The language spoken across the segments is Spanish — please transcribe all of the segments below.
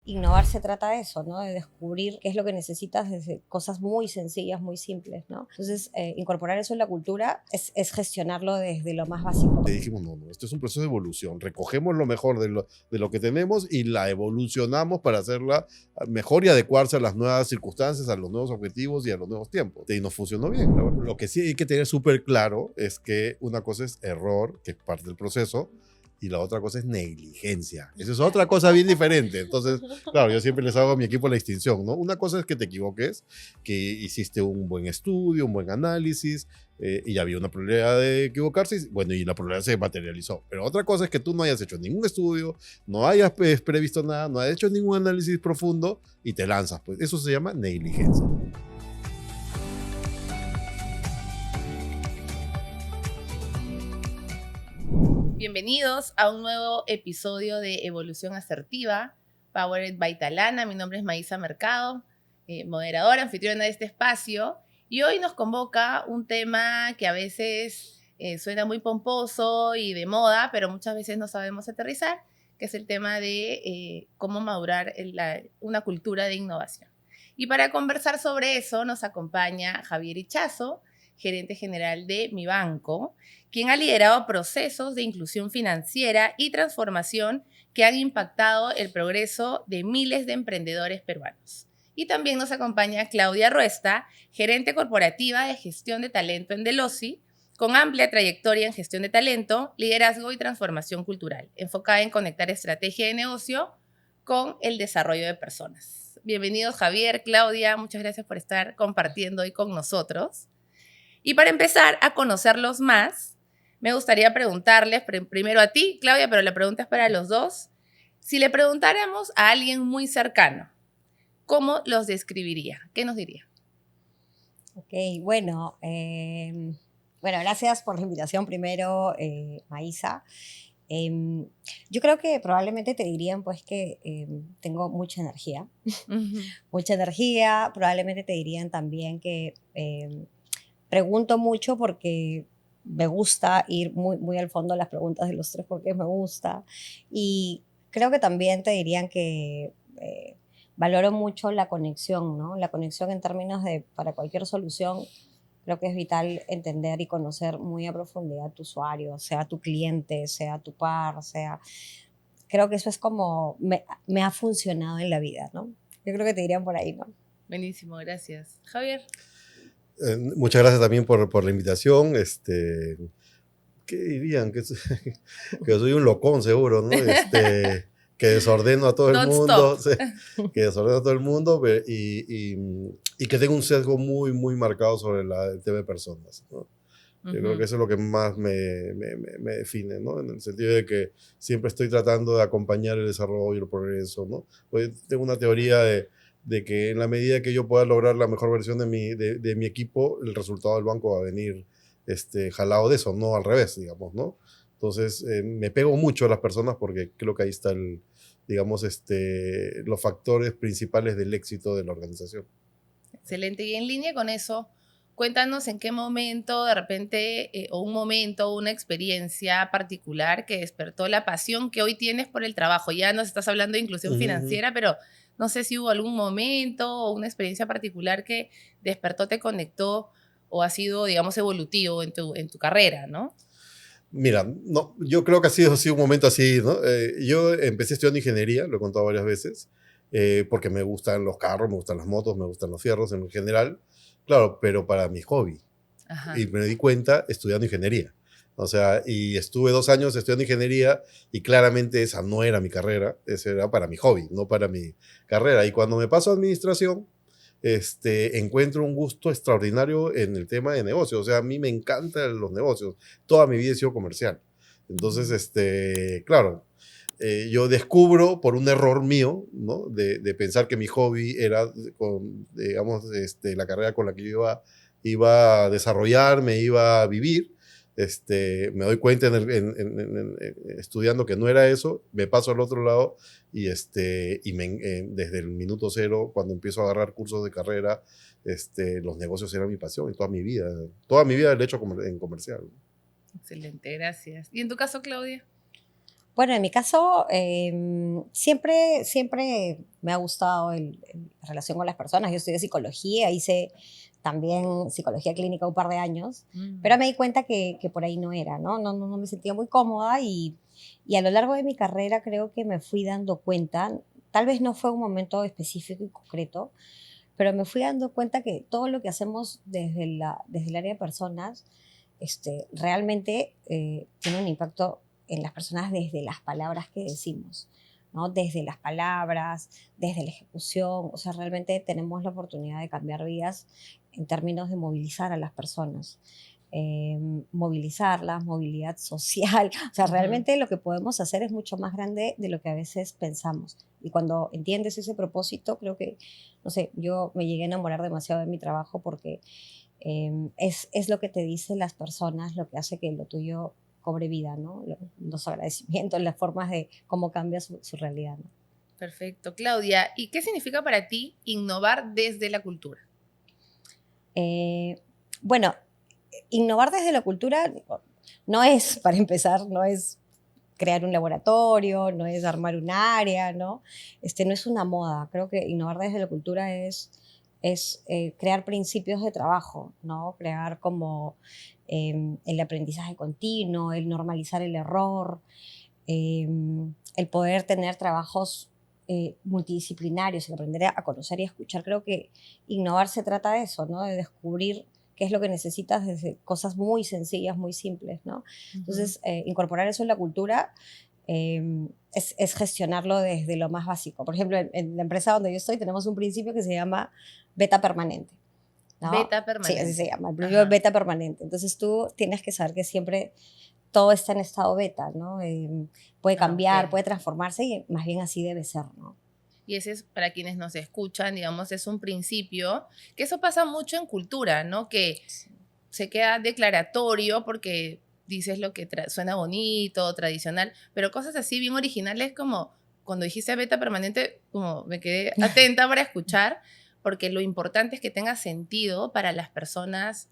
Innovar se trata de eso, ¿no? De descubrir qué es lo que necesitas desde cosas muy sencillas, muy simples, ¿no? Entonces, incorporar eso en la cultura es gestionarlo desde lo más básico. Le dijimos, no, esto es un proceso de evolución. Recogemos lo mejor de lo que tenemos y la evolucionamos para hacerla mejor y adecuarse a las nuevas circunstancias, a los nuevos objetivos y a los nuevos tiempos. Y nos funcionó bien. Lo que sí hay que tener súper claro es que una cosa es error, que es parte del proceso, y la otra cosa es negligencia. Esa es otra cosa bien diferente. Entonces, claro, yo siempre les hago a mi equipo la distinción, ¿no? Una cosa es que te equivoques, que hiciste un buen estudio, un buen análisis, y había una probabilidad de equivocarse, y, bueno, y la probabilidad se materializó. Pero otra cosa es que tú no hayas hecho ningún estudio, no hayas previsto nada, no hayas hecho ningún análisis profundo y te lanzas. Pues eso se llama negligencia. Bienvenidos a un nuevo episodio de Evolución Asertiva, Powered by Talana. Mi nombre es Maísa Mercado, moderadora, anfitriona de este espacio. Y hoy nos convoca un tema que a veces suena muy pomposo y de moda, pero muchas veces no sabemos aterrizar, que es el tema de cómo madurar una cultura de innovación. Y para conversar sobre eso nos acompaña Javier Ichazo, gerente general de Mi Banco, quien ha liderado procesos de inclusión financiera y transformación que han impactado el progreso de miles de emprendedores peruanos. Y también nos acompaña Claudia Ruesta, gerente corporativa de gestión de talento en Delosi, con amplia trayectoria en gestión de talento, liderazgo y transformación cultural, enfocada en conectar estrategia de negocio con el desarrollo de personas. Bienvenidos Javier, Claudia, muchas gracias por estar compartiendo hoy con nosotros. Y para empezar a conocerlos más, me gustaría preguntarles, primero a ti, Claudia, pero la pregunta es para los dos. Si le preguntáramos a alguien muy cercano, ¿cómo los describiría? ¿Qué nos diría? Ok, bueno, gracias por la invitación primero, Maísa. Yo creo que probablemente te dirían pues que tengo mucha energía, mucha energía, probablemente te dirían también que pregunto mucho porque me gusta ir muy, muy al fondo de las preguntas de los tres porque me gusta. Y creo que también te dirían que valoro mucho la conexión, ¿no? La conexión en términos de, para cualquier solución, creo que es vital entender y conocer muy a profundidad a tu usuario, sea tu cliente, sea tu par, sea... Creo que eso es como me ha funcionado en la vida, ¿no? Yo creo que te dirían por ahí, ¿no? Buenísimo, gracias. Javier. Muchas gracias también por la invitación. ¿Qué dirían? Que soy un locón, seguro, ¿no? Que desordeno a todo el Don't stop. mundo, sí, que desordeno a todo el mundo y que tengo un sesgo muy, muy marcado sobre el tema de personas, ¿no? Yo creo que eso es lo que más me define, ¿no? En el sentido de que siempre estoy tratando de acompañar el desarrollo y el progreso, ¿no? Pues tengo una teoría de que en la medida que yo pueda lograr la mejor versión de mi equipo, el resultado del banco va a venir jalado de eso, no al revés, digamos, ¿no? Entonces, me pego mucho a las personas porque creo que ahí está digamos, los factores principales del éxito de la organización. Excelente. Y en línea con eso, cuéntanos en qué momento, de repente, o un momento, una experiencia particular que despertó la pasión que hoy tienes por el trabajo. Ya nos estás hablando de inclusión Ujú. financiera, pero no sé si hubo algún momento o una experiencia particular que despertó, te conectó o ha sido, digamos, evolutivo en tu carrera, ¿no? Mira, no, yo creo que ha sido así un momento así, ¿no? Yo empecé estudiando ingeniería, lo he contado varias veces, porque me gustan los carros, me gustan las motos, me gustan los fierros en general, claro, pero para mi hobby. Y Ajá. me di cuenta estudiando ingeniería. O sea, y estuve 2 años estudiando ingeniería y claramente esa no era mi carrera, ese era para mi hobby, no para mi carrera. Y cuando me paso a administración, encuentro un gusto extraordinario en el tema de negocios. O sea, a mí me encantan los negocios. Toda mi vida he sido comercial. Entonces, claro, yo descubro por un error mío, ¿no? De pensar que mi hobby era, digamos, la carrera con la que yo iba a desarrollarme, iba a vivir. Me doy cuenta estudiando que no era eso, me paso al otro lado desde el minuto cero, cuando empiezo a agarrar cursos de carrera, los negocios eran mi pasión en toda mi vida lo he hecho en comercial. Excelente, gracias. ¿Y en tu caso, Claudia? Bueno, en mi caso, siempre me ha gustado la relación con las personas. Yo estudié psicología, hice también psicología clínica un par de años, pero me di cuenta que por ahí no era, ¿no? No me sentía muy cómoda y a lo largo de mi carrera creo que me fui dando cuenta, tal vez no fue un momento específico y concreto, pero me fui dando cuenta que todo lo que hacemos desde el área de personas realmente tiene un impacto en las personas desde las palabras que decimos, ¿no? Desde las palabras, desde la ejecución, o sea, realmente tenemos la oportunidad de cambiar vidas en términos de movilizar a las personas. Movilizarlas, movilidad social, o sea, realmente lo que podemos hacer es mucho más grande de lo que a veces pensamos. Y cuando entiendes ese propósito, creo que, no sé, yo me llegué a enamorar demasiado de mi trabajo porque es lo que te dicen las personas, lo que hace que lo tuyo cobre vida, ¿no? Los agradecimientos, las formas de cómo cambia su realidad, ¿no? Perfecto. Claudia, ¿y qué significa para ti innovar desde la cultura? Bueno, innovar desde la cultura no es, para empezar, no es crear un laboratorio, no es armar un área, ¿no? No es una moda. Creo que innovar desde la cultura es crear principios de trabajo, ¿no? Crear como el aprendizaje continuo, el normalizar el error, el poder tener trabajos multidisciplinarios, el aprender a conocer y a escuchar. Creo que innovar se trata de eso, ¿no? De descubrir qué es lo que necesitas desde cosas muy sencillas, muy simples, ¿no? Entonces, incorporar eso en la cultura es gestionarlo desde lo más básico. Por ejemplo, en la empresa donde yo estoy tenemos un principio que se llama beta permanente, ¿no? Beta permanente. Sí, así se llama, el principio beta permanente. Entonces tú tienes que saber que siempre todo está en estado beta, ¿no? Puede cambiar, puede transformarse y más bien así debe ser, ¿no? Y ese es, para quienes nos escuchan, digamos, es un principio, que eso pasa mucho en cultura, ¿no? Que se queda declaratorio porque dices lo que suena bonito, tradicional, pero cosas así bien originales como cuando dijiste beta permanente, como me quedé atenta para escuchar, porque lo importante es que tenga sentido para las personas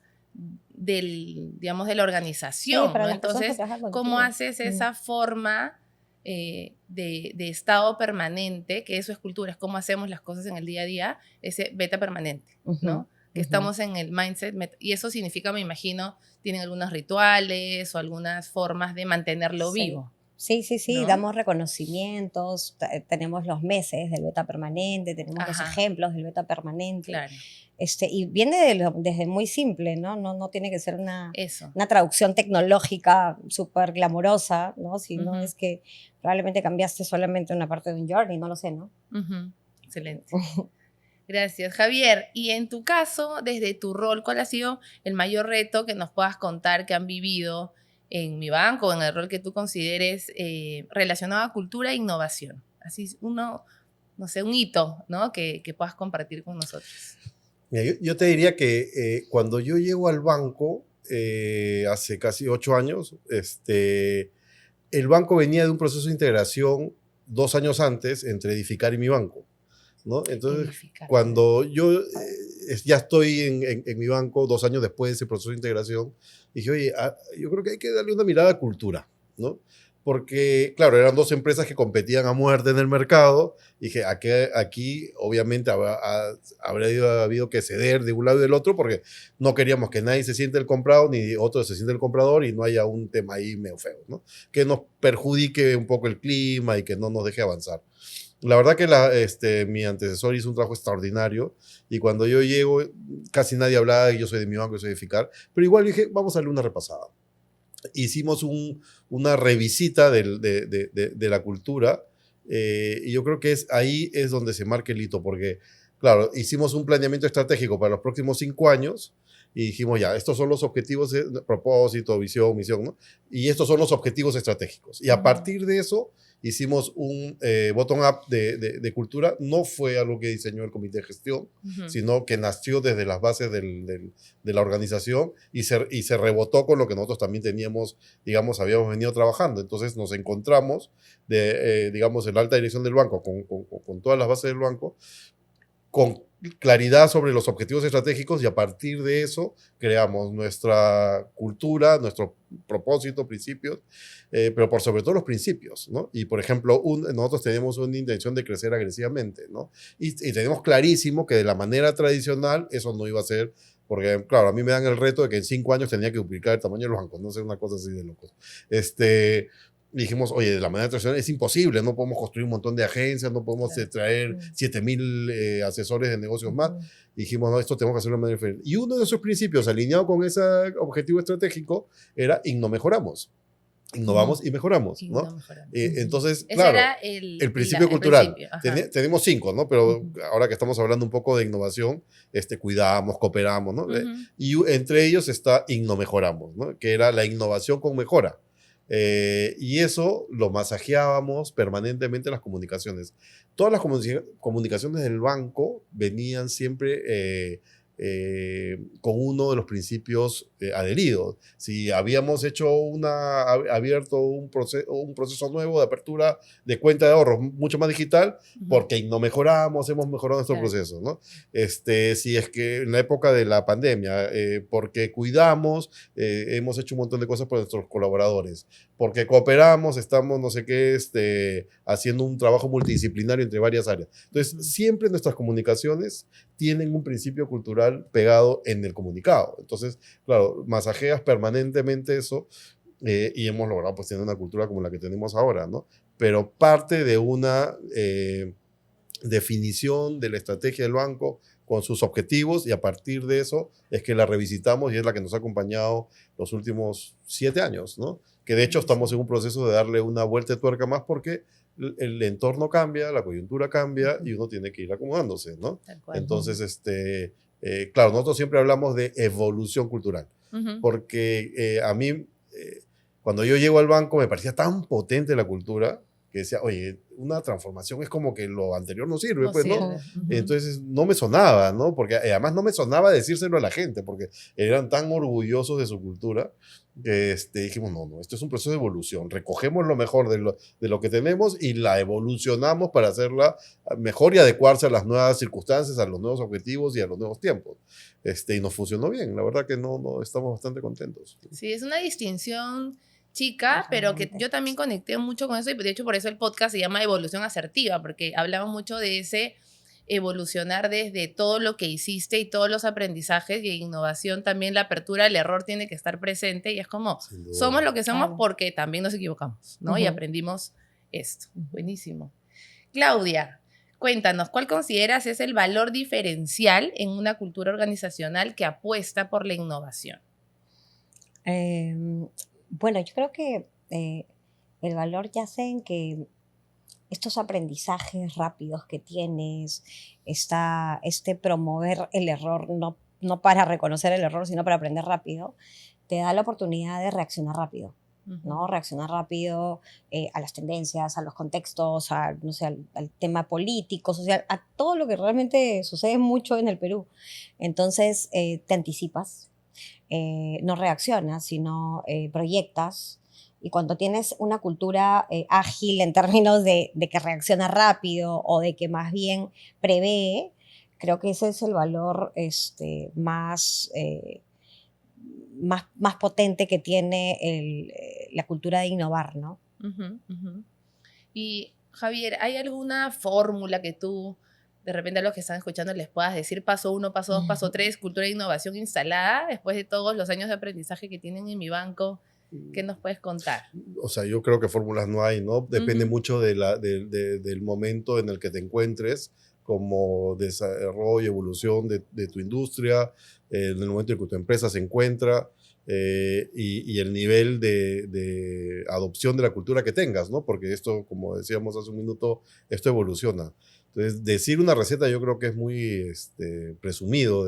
digamos, de la organización, Sí, para ¿no? las personas que Entonces, trabajan contigo. ¿cómo haces esa forma de estado permanente, que eso es cultura, es cómo hacemos las cosas en el día a día, ese beta permanente, ¿no? Que estamos en el mindset, y eso significa, me imagino, tienen algunos rituales o algunas formas de mantenerlo vivo. Sí, ¿no? damos reconocimientos, tenemos los meses del beta permanente, tenemos los ejemplos del beta permanente. Claro. Y viene desde muy simple, ¿no? No tiene que ser una traducción tecnológica súper glamurosa, ¿no? Sino es que probablemente cambiaste solamente una parte de un journey, no lo sé, ¿no? Excelente. Gracias, Javier. Y en tu caso, desde tu rol, ¿cuál ha sido el mayor reto que nos puedas contar que han vivido en Mi Banco, en el rol que tú consideres relacionado a cultura e innovación? Así no sé, un hito, ¿no? que puedas compartir con nosotros. Mira, yo te diría que cuando yo llego al banco, hace casi 8 años, el banco venía de un proceso de integración 2 años antes entre Edificar y Mi Banco, ¿no? Entonces, cuando yo ya estoy en Mi Banco 2 años después de ese proceso de integración, dije, oye, yo creo que hay que darle una mirada a cultura, ¿no? Porque, claro, eran 2 empresas que competían a muerte en el mercado. Dije, aquí obviamente habría habido que ceder de un lado y del otro porque no queríamos que nadie se siente el comprado ni otro se siente el comprador y no haya un tema ahí medio feo, ¿no? Que nos perjudique un poco el clima y que no nos deje avanzar. La verdad que mi antecesor hizo un trabajo extraordinario y cuando yo llego casi nadie hablaba y yo soy de Mi Banco, yo soy de Edificar, pero igual dije, vamos a darle una repasada. Hicimos una revisita de la cultura y yo creo que ahí es donde se marca el hito, porque, claro, hicimos un planeamiento estratégico para los próximos 5 años y dijimos, ya, estos son los objetivos, propósito, visión, misión, ¿no? Y estos son los objetivos estratégicos. Y a partir de eso hicimos un bottom-up de cultura. No fue algo que diseñó el comité de gestión, sino que nació desde las bases de la organización y se rebotó con lo que nosotros también teníamos, digamos, habíamos venido trabajando. Entonces nos encontramos, digamos, en la alta dirección del banco, con todas las bases del banco, con claridad sobre los objetivos estratégicos y a partir de eso creamos nuestra cultura, nuestro propósito, principios, pero por sobre todo los principios, ¿no? Y por ejemplo, nosotros tenemos una intención de crecer agresivamente, ¿no? Y tenemos clarísimo que de la manera tradicional eso no iba a ser, porque claro, a mí me dan el reto de que en 5 años tenía que duplicar el tamaño de los bancos, no sé, una cosa así de locos. Dijimos, oye, de la manera tradicional es imposible, no podemos construir un montón de agencias, no podemos traer 7,000 asesores de negocios más. Dijimos, no, esto tenemos que hacerlo de manera diferente. Y uno de esos principios, alineado con ese objetivo estratégico, era mejoramos. Innovamos y mejoramos, ¿no? Entonces, ese claro, era el principio cultural. Tenemos 5, ¿no? Pero ahora que estamos hablando un poco de innovación, cuidamos, cooperamos, ¿no? Y entre ellos está mejoramos, ¿no? Que era la innovación con mejora. Y eso lo masajeábamos permanentemente en las comunicaciones. Todas las comunicaciones del banco venían siempre con uno de los principios adheridos. Si habíamos abierto un proceso nuevo de apertura de cuenta de ahorros mucho más digital, porque hemos mejorado nuestro proceso, ¿no? Si es que en la época de la pandemia, porque cuidamos, hemos hecho un montón de cosas por nuestros colaboradores, porque cooperamos, estamos, no sé qué, haciendo un trabajo multidisciplinario entre varias áreas. Entonces, siempre nuestras comunicaciones tienen un principio cultural pegado en el comunicado. Entonces, claro, masajeas permanentemente eso y hemos logrado pues tener una cultura como la que tenemos ahora, ¿no? Pero parte de una definición de la estrategia del banco con sus objetivos y a partir de eso es que la revisitamos y es la que nos ha acompañado los últimos 7 años, ¿no? Que de hecho estamos en un proceso de darle una vuelta de tuerca más porque el entorno cambia, la coyuntura cambia y uno tiene que ir acomodándose, ¿no? Entonces, claro, nosotros siempre hablamos de evolución cultural, porque a mí, cuando yo llego al banco, me parecía tan potente la cultura que decía, oye, una transformación es como que lo anterior no sirve, no pues, sirve. ¿No? Entonces, no me sonaba, ¿no? Porque además no me sonaba decírselo a la gente, porque eran tan orgullosos de su cultura que dijimos, no, esto es un proceso de evolución. Recogemos lo mejor de lo que tenemos y la evolucionamos para hacerla mejor y adecuarse a las nuevas circunstancias, a los nuevos objetivos y a los nuevos tiempos. Y nos funcionó bien. La verdad que no estamos bastante contentos. Sí, es una distinción chica, pero que yo también conecté mucho con eso y de hecho por eso el podcast se llama Evolución Asertiva, porque hablamos mucho de ese evolucionar desde todo lo que hiciste y todos los aprendizajes y en innovación también la apertura, el error tiene que estar presente y es como somos lo que somos porque también nos equivocamos, ¿no? Y aprendimos esto. Buenísimo. Claudia, cuéntanos, ¿cuál consideras es el valor diferencial en una cultura organizacional que apuesta por la innovación? Bueno, yo creo que el valor yace en que estos aprendizajes rápidos que tienes, promover el error, no para reconocer el error, sino para aprender rápido, te da la oportunidad de reaccionar rápido, ¿no? Reaccionar rápido a las tendencias, a los contextos, no sé, al tema político, social, a todo lo que realmente sucede mucho en el Perú. Entonces, te anticipas, no reaccionas, sino proyectas. Y cuando tienes una cultura ágil en términos de que reacciona rápido o de que más bien prevé, creo que ese es el valor más potente que tiene la cultura de innovar, ¿no? Y Javier, ¿hay alguna fórmula que tú de repente a los que están escuchando les puedas decir paso 1, paso 2, paso 3, cultura de innovación instalada después de todos los años de aprendizaje que tienen en mi banco? ¿Qué nos puedes contar? O sea, yo creo que fórmulas no hay, ¿no? Depende mucho del momento en el que te encuentres, como desarrollo, evolución de tu industria, en el momento en que tu empresa se encuentra y el nivel de adopción de la cultura que tengas, ¿no? Porque esto, como decíamos hace un minuto, esto evoluciona. Entonces, decir una receta yo creo que es muy presumido,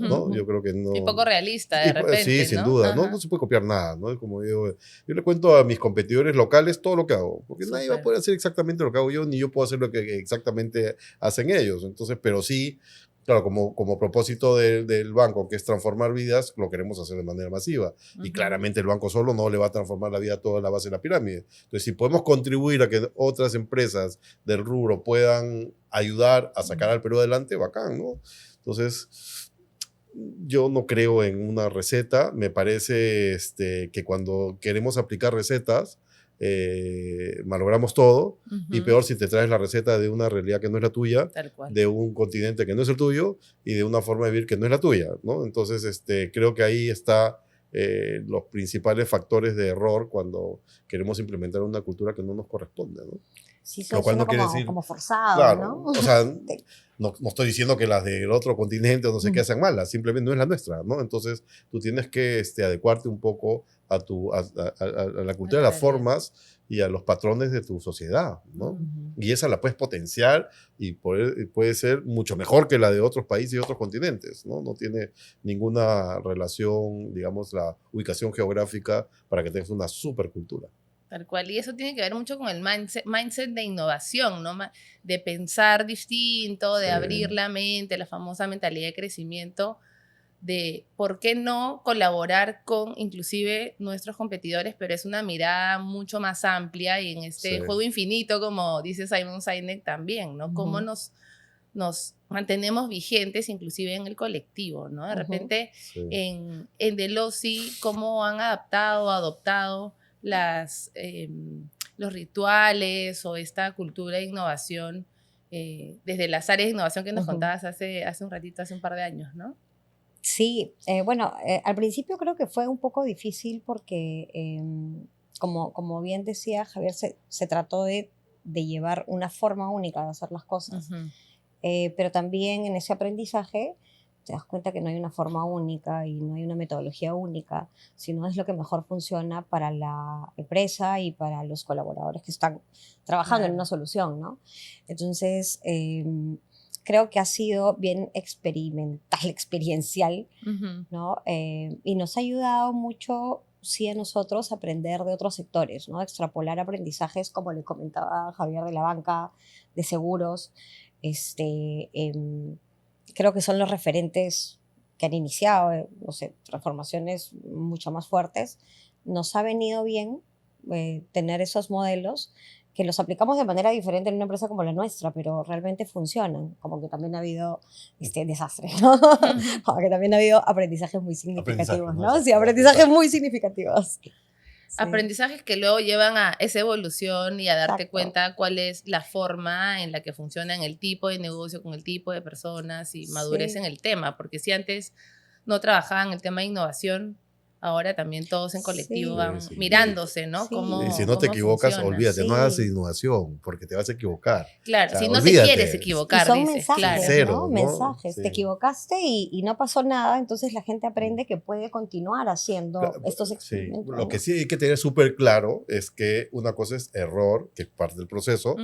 ¿no? Yo creo que no... Y poco realista, de repente, sí, sin duda, ¿no? No se puede copiar nada, ¿no? Como yo le cuento a mis competidores locales todo lo que hago, porque nadie va a poder hacer exactamente lo que hago yo, ni yo puedo hacer lo que exactamente hacen ellos. Entonces, pero sí, Claro, como propósito del banco, que es transformar vidas, lo queremos hacer de manera masiva. Y claramente el banco solo no le va a transformar la vida a toda la base de la pirámide. Entonces, si podemos contribuir a que otras empresas del rubro puedan ayudar a sacar al Perú adelante, bacán, ¿no? Entonces, yo no creo en una receta. Me parece que cuando queremos aplicar recetas, malogramos todo, y peor si te traes la receta de una realidad que no es la tuya, de un continente que no es el tuyo y de una forma de vivir que no es la tuya, ¿no? Entonces, creo que ahí está los principales factores de error cuando queremos implementar una cultura que no nos corresponde, ¿no? Sí, lo cual no quiere decir como forzado, claro, ¿no? O sea, no estoy diciendo que las del otro continente o no sé qué sean malas, simplemente no es la nuestra, ¿no? Entonces, tú tienes que adecuarte un poco a la cultura, a las formas y a los patrones de tu sociedad, ¿no? Y esa la puedes potenciar y puede ser mucho mejor que la de otros países y otros continentes, ¿no? No tiene ninguna relación, digamos, la ubicación geográfica para que tengas una supercultura. Tal cual, y eso tiene que ver mucho con el mindset de innovación, ¿no? De pensar distinto, de abrir la mente, la famosa mentalidad de crecimiento, de por qué no colaborar con inclusive nuestros competidores, pero es una mirada mucho más amplia y en este juego infinito, como dice Simon Sinek también, ¿no? Cómo nos mantenemos vigentes inclusive en el colectivo, ¿no? De repente en Delosi, cómo han adoptado los rituales o esta cultura de innovación desde las áreas de innovación que nos contabas hace un ratito, hace un par de años, ¿no? Sí, bueno, al principio creo que fue un poco difícil porque, como bien decía Javier, se trató de llevar una forma única de hacer las cosas, pero también en ese aprendizaje te das cuenta que no hay una forma única y no hay una metodología única, sino es lo que mejor funciona para la empresa y para los colaboradores que están trabajando en una solución, ¿no? Entonces, creo que ha sido bien experimental, experiencial, ¿no? Y nos ha ayudado mucho, sí, a nosotros aprender de otros sectores, ¿no? Extrapolar aprendizajes, como le comentaba Javier, de la banca, de seguros, creo que son los referentes que han iniciado, no sé, transformaciones mucho más fuertes. Nos ha venido bien tener esos modelos que los aplicamos de manera diferente en una empresa como la nuestra, pero realmente funcionan. Como que también ha habido desastres, ¿no? Como que también ha habido aprendizajes muy significativos, ¿no? Sí, aprendizajes muy significativos. Sí. Aprendizajes que luego llevan a esa evolución y a darte cuenta cuál es la forma en la que funciona en el tipo de negocio, con el tipo de personas y madurez en el tema, porque si antes no trabajaban el tema de innovación, ahora también todos en colectivo van mirándose, ¿no? Y si no te equivocas, olvídate, no hagas innovación, porque te vas a equivocar. Claro, o sea, si no olvídate. Te quieres equivocar, y son dices, mensajes, claro. ¿no? Mensajes. Te equivocaste y no pasó nada, entonces la gente aprende que puede continuar haciendo estos experimentos. Lo que sí hay que tener súper claro es que una cosa es error, que es parte del proceso,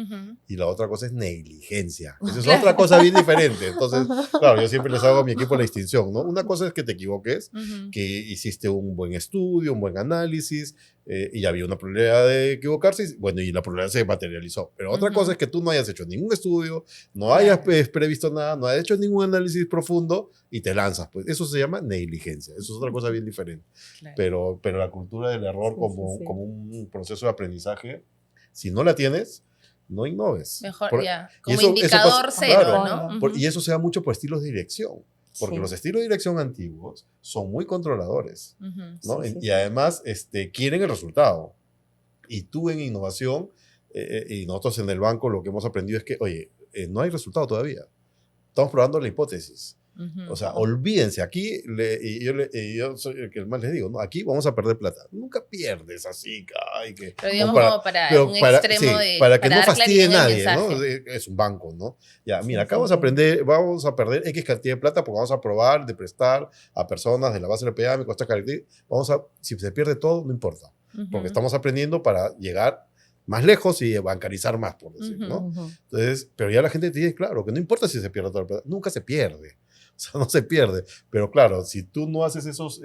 y la otra cosa es negligencia. Esa es otra cosa bien diferente. Entonces, claro, yo siempre les hago a mi equipo la distinción, ¿no? Una cosa es que te equivoques, que hiciste un buen estudio, un buen análisis, y había una probabilidad de equivocarse, y la probabilidad se materializó. Pero otra cosa es que tú no hayas hecho ningún estudio, no hayas previsto nada, no hayas hecho ningún análisis profundo y te lanzas. Pues eso se llama negligencia. Eso es otra cosa bien diferente. Claro. Pero la cultura del error como un proceso de aprendizaje, si no la tienes, no innoves. Mejor como indicador cero, claro, ¿no? Y eso se da mucho por estilos de dirección. Porque los estilos de dirección antiguos son muy controladores, ¿no? Y además quieren el resultado. Y tú en innovación, y nosotros en el banco lo que hemos aprendido es que, oye, no hay resultado todavía. Estamos probando la hipótesis. O sea, olvídense, aquí, yo soy el que más les digo, ¿no? Aquí vamos a perder plata. Nunca pierdes así. Pero digamos extremo para que no fastidie a nadie, ¿no? Es un banco, ¿no? Ya, mira, acá vamos a perder X cantidad de plata porque vamos a probar de prestar a personas de la base del PAM con estas características. Si se pierde todo, no importa. Porque estamos aprendiendo para llegar más lejos y bancarizar más, por decir, ¿no? Entonces, pero ya la gente te dice, claro, que no importa si se pierde toda la plata, nunca se pierde. O sea, no se pierde. Pero claro, si tú no haces esos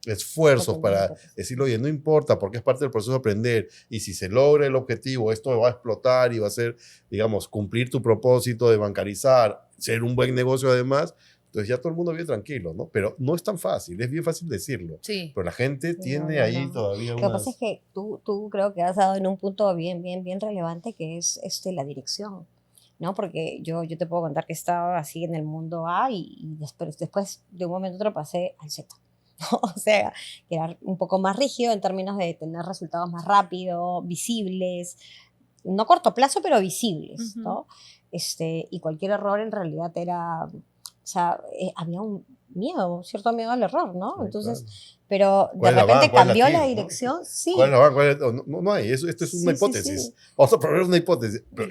esfuerzos para decirle, oye, no importa porque es parte del proceso de aprender, y si se logra el objetivo, esto va a explotar y va a ser, digamos, cumplir tu propósito de bancarizar ser un buen negocio además. Entonces ya todo el mundo vive tranquilo, ¿no? Pero no es tan fácil, es bien fácil decirlo. Sí. Pero la gente tiene ahí todavía Lo que pasa es que tú creo que has dado en un punto bien relevante, que es la dirección, ¿no? Porque yo te puedo contar que estaba así en el mundo A y después de un momento a otro pasé al Z, ¿no? O sea, que era un poco más rígido en términos de tener resultados más rápidos, visibles, no a corto plazo, pero visibles, ¿no? Y cualquier error en realidad era, o sea, había un miedo, cierto miedo al error, ¿no? Sí, Entonces, claro. pero de repente cambió la dirección, sí. ¿Cuál es la van? No hay, esto es una hipótesis. Vamos a probar una hipótesis. Pero,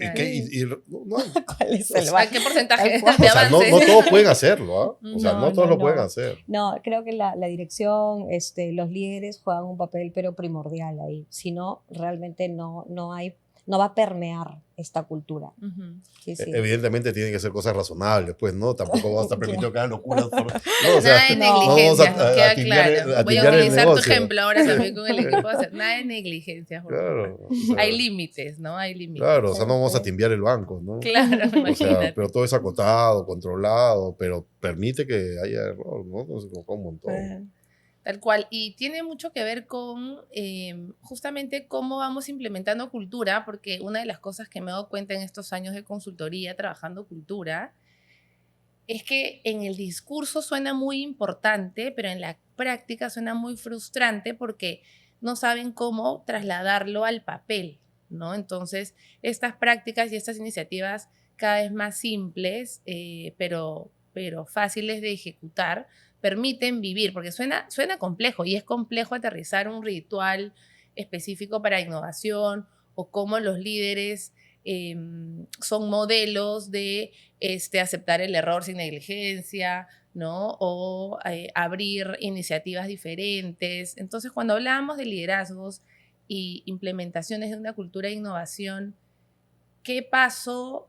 no hay. ¿Cuál es el van? ¿Qué porcentaje de O sea, avance? no todos pueden hacerlo, ¿ah? O sea, no todos lo pueden no. hacer. No, creo que la dirección, los líderes juegan un papel pero primordial ahí. Si no, realmente no va a permear esta cultura. Sí. Evidentemente tienen que ser cosas razonables, pues, ¿no? Tampoco vamos a permitir que hagan locuras. No, o sea, nada de negligencia, queda claro. Voy a utilizar tu ejemplo ahora también con el equipo. Nada de negligencia, por favor. O sea, hay límites, ¿no? Hay límites. Claro, o sea, no vamos a timbiar el banco, ¿no? Claro, imagínate. O sea, pero todo es acotado, controlado, pero permite que haya error, ¿no? Entonces, como un montón. Tal cual, y tiene mucho que ver con justamente cómo vamos implementando cultura, porque una de las cosas que me he dado cuenta en estos años de consultoría trabajando cultura es que en el discurso suena muy importante, pero en la práctica suena muy frustrante porque no saben cómo trasladarlo al papel, ¿no? Entonces, estas prácticas y estas iniciativas cada vez más simples, pero fáciles de ejecutar, permiten vivir, porque suena complejo y es complejo aterrizar un ritual específico para innovación o cómo los líderes son modelos de aceptar el error sin negligencia, ¿no? O abrir iniciativas diferentes. Entonces, cuando hablamos de liderazgos y implementaciones de una cultura de innovación, ¿qué paso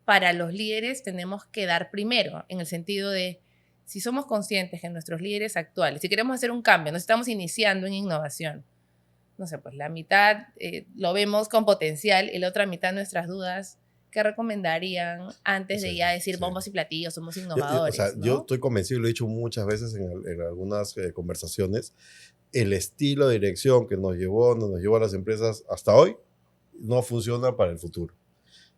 para los líderes tenemos que dar primero? En el sentido de, si somos conscientes que nuestros líderes actuales, si queremos hacer un cambio, nos estamos iniciando en innovación, no sé, pues la mitad lo vemos con potencial y la otra mitad nuestras dudas, ¿qué recomendarían antes de ya decir bombos y platillos, somos innovadores? Yo estoy convencido, y lo he dicho muchas veces en algunas conversaciones, el estilo de dirección que nos llevó a las empresas hasta hoy no funciona para el futuro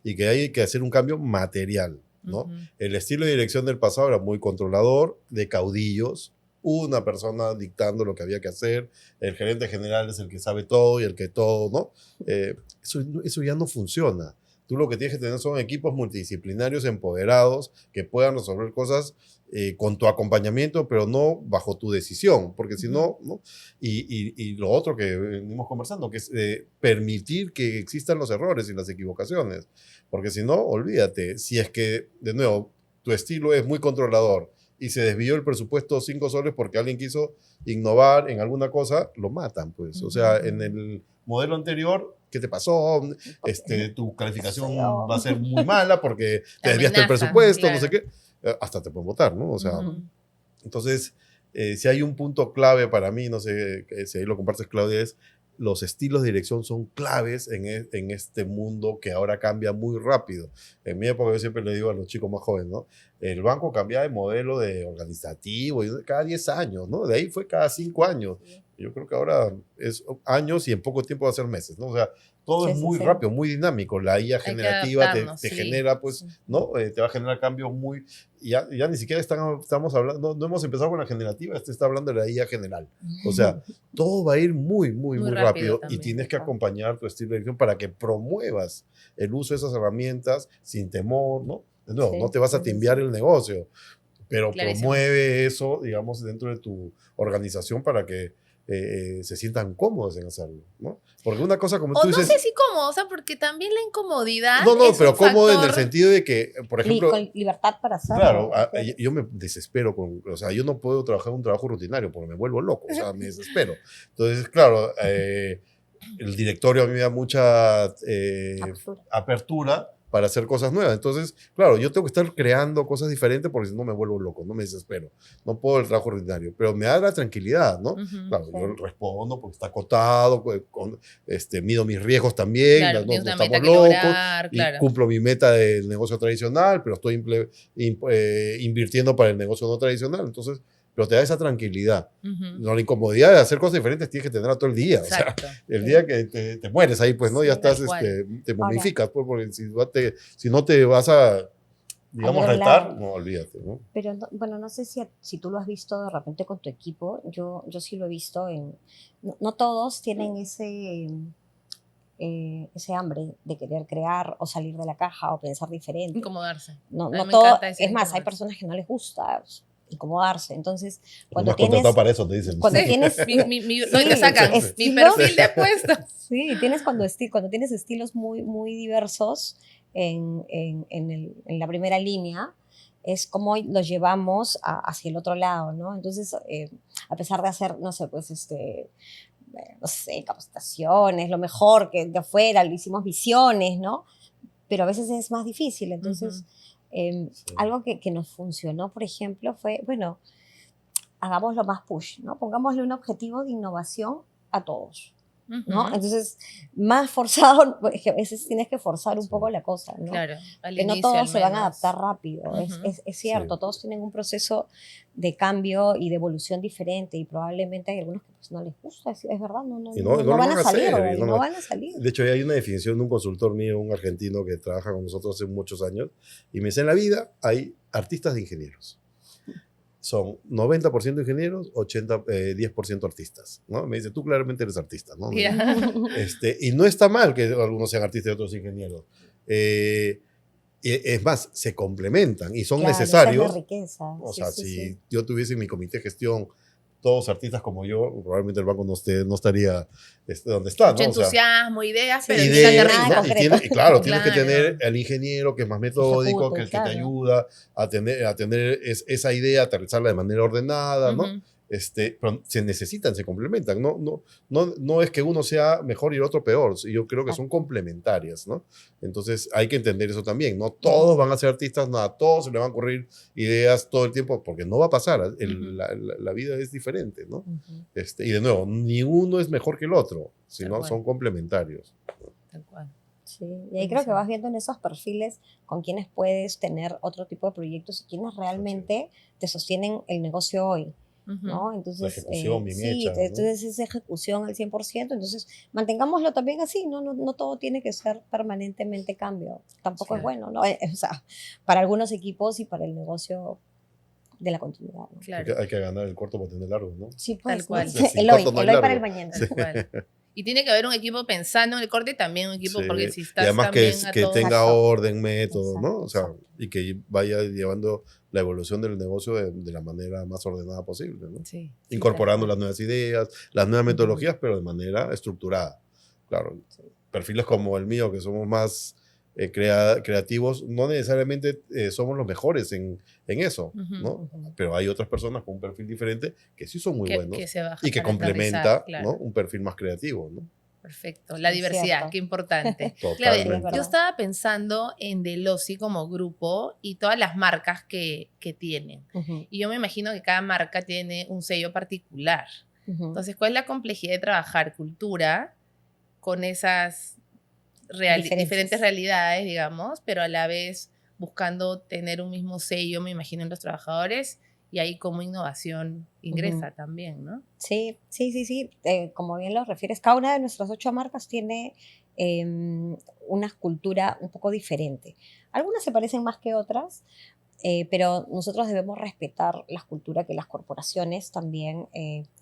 y que hay que hacer un cambio material, ¿no? El estilo de dirección del pasado era muy controlador, de caudillos, una persona dictando lo que había que hacer, el gerente general es el que sabe todo y el que todo, ¿no? Eso ya no funciona. Tú lo que tienes que tener son equipos multidisciplinarios empoderados que puedan resolver cosas con tu acompañamiento, pero no bajo tu decisión, porque si no, ¿no? Y lo otro que venimos conversando, que es permitir que existan los errores y las equivocaciones, porque si no, olvídate, si es que, de nuevo, tu estilo es muy controlador y se desvió el presupuesto 5 soles porque alguien quiso innovar en alguna cosa, lo matan, pues. O sea, en el modelo anterior, ¿qué te pasó? Tu calificación va a ser muy mala porque te desviaste el presupuesto, claro. No sé qué. Hasta te pueden votar, ¿no? O sea, entonces, si hay un punto clave para mí, no sé si ahí lo compartes, Claudia, es los estilos de dirección son claves en este mundo que ahora cambia muy rápido. En mi época yo siempre le digo a los chicos más jóvenes, ¿no? El banco cambiaba de modelo de organizativo cada 10 años, ¿no? De ahí fue cada 5 años. Yo creo que ahora es años y en poco tiempo va a ser meses, ¿no? O sea, todo es muy rápido, muy dinámico. La IA generativa te genera, pues, ¿no? Te va a generar cambios muy... Ya ni siquiera estamos hablando, no hemos empezado con la generativa, está hablando de la IA general. O sea, todo va a ir muy rápido también, y tienes que acompañar tu estilo de dirección para que promuevas el uso de esas herramientas sin temor, ¿no? No te vas a timbiar el negocio, pero promueve eso, digamos, dentro de tu organización para que se sientan cómodos en hacerlo, ¿no? Porque una cosa como tú dices... No sé si cómodo, o sea, porque también la incomodidad No, pero cómodo en el sentido de que, por ejemplo... Con libertad para hacerlo. Claro, yo me desespero o sea, yo no puedo trabajar un trabajo rutinario porque me vuelvo loco, o sea, me desespero. Entonces, claro, el directorio a mí me da mucha apertura para hacer cosas nuevas. Entonces, claro, yo tengo que estar creando cosas diferentes porque si no me vuelvo loco, no me desespero. No puedo el trabajo ordinario, pero me da la tranquilidad, ¿no? Claro, yo respondo porque está acotado, mido mis riesgos también, Claro, no tienes una estamos meta que locos, lograr, y claro. cumplo mi meta del negocio tradicional, pero estoy invirtiendo para el negocio no tradicional. Entonces, pero te da esa tranquilidad. No, la incomodidad de hacer cosas diferentes tienes que tenerla todo el día. Exacto. O sea, el día que te mueres ahí, pues, ¿no? Sí, Ya estás, tal cual. te momificas, pues, porque si no te vas a, digamos, Algún retar, lado. no, olvídate, ¿no? Pero bueno, no sé si tú lo has visto de repente con tu equipo. Yo sí lo he visto no todos tienen ese hambre de querer crear o salir de la caja o pensar diferente. Incomodarse. No, A mí no me todo, encanta decir es más, hay incomodarse. personas que no les gusta incomodarse. Entonces, Tú cuando me has contratado tienes, para eso, te dicen. cuando Sí, tienes, no te sacan mi estilos, perfil de puesto. sí, cuando tienes estilos muy diversos en la primera línea, es como los llevamos hacia el otro lado, ¿no? Entonces, a pesar de hacer, no sé, pues, no sé, capacitaciones, lo mejor que de afuera, le hicimos visiones, ¿no? Pero a veces es más difícil. Entonces, Sí. algo que nos funcionó, por ejemplo, fue, bueno, hagámoslo más push, ¿no? Pongámosle un objetivo de innovación a todos, ¿no? Entonces, más forzado, es que a veces tienes que forzar un poco la cosa, ¿no? Claro, al Que no inicio todos al se van a menos. adaptar rápido, es cierto, Sí. todos tienen un proceso de cambio y de evolución diferente y probablemente hay algunos que pues, no les gusta, es verdad, Y no no lo van van a a salir, hacer. no van a salir. De hecho, hay una definición de un consultor mío, un argentino que trabaja con nosotros hace muchos años, y me dice, en la vida hay artistas de ingenieros. Son 90% ingenieros, 10% artistas, ¿no? Me dice, tú claramente eres artista, ¿no? Yeah. Y no está mal que algunos sean artistas y otros ingenieros. Es más, se complementan y son Claro, esa es la necesarios. riqueza. O Sí, sea, sí, si sí. yo tuviese en mi comité de gestión todos artistas como yo, probablemente el banco no estaría donde está, Mucho ¿no? O sea, entusiasmo, ideas, Sí, pero sí, sin ideas, aterriza. nada concreto. y claro, tienes que Claro. tener al ingeniero que es más Que metódico, ejecute, que el que te claro. ayuda a tener esa idea, aterrizarla de manera ordenada, ¿no? Ujú. Pero se necesitan, se complementan, no es que uno sea mejor y el otro peor, yo creo que son Exacto. complementarias, ¿no? Entonces hay que entender eso también, no todos van a ser artistas, no a todos se les van a ocurrir ideas todo el tiempo, porque no va a pasar, la vida es diferente, ¿no? Ujú. Y de nuevo, ni uno es mejor que el otro, Tal sino cual. son complementarios. Tal cual. Sí, y ahí creo que Buenísimo. vas viendo en esos perfiles con quienes puedes tener otro tipo de proyectos y quienes realmente te sostienen el negocio hoy, Ujú. ¿no? La Entonces, ejecución bien sí, hecha, ¿no? entonces esa ejecución al 100%, entonces mantengámoslo también así, no todo tiene que ser permanentemente cambio, tampoco Sí. es bueno, ¿no? O sea, para algunos equipos y para el negocio de la continuidad, ¿no? Claro. Hay que ganar el corto para tener largo, ¿no? Sí, Tal pues, cual. ¿no? Sin El corto hoy, no hay el hoy para el largo. mañana. Tal cual. Y tiene que haber un equipo pensando en el corte y también un equipo, Sí, porque si y estás además también a que todo. tenga Exacto. orden, método, ¿no? O sea, Exacto. y que vaya llevando la evolución del negocio de la manera más ordenada posible, ¿no? Sí, Incorporando tal las cual. nuevas ideas, las nuevas Ujú. metodologías, pero de manera estructurada. Claro, perfiles como el mío, que somos más creativos, no necesariamente somos los mejores en eso, Ujú. ¿no? Ujú. Pero hay otras personas con un perfil diferente que sí son muy Que buenos se baja y que para aterrizar, complementa, claro. ¿no? Un perfil más creativo, ¿no? Perfecto. La Es diversidad, cierto. qué importante. Claro, Sí, es Totalmente. verdad. yo estaba pensando en Delosi como grupo y todas las marcas que tienen. Ujú, Y yo me imagino que cada marca tiene un sello particular. ujú. Entonces, ¿cuál es la complejidad de trabajar cultura con esas Diferencias. diferentes realidades, digamos, pero a la vez buscando tener un mismo sello, me imagino, en los trabajadores y ahí como innovación ingresa también, ¿no? Sí. Como bien lo refieres, cada una de nuestras 8 marcas tiene una cultura un poco diferente. Algunas se parecen más que otras, pero nosotros debemos respetar la cultura que las corporaciones también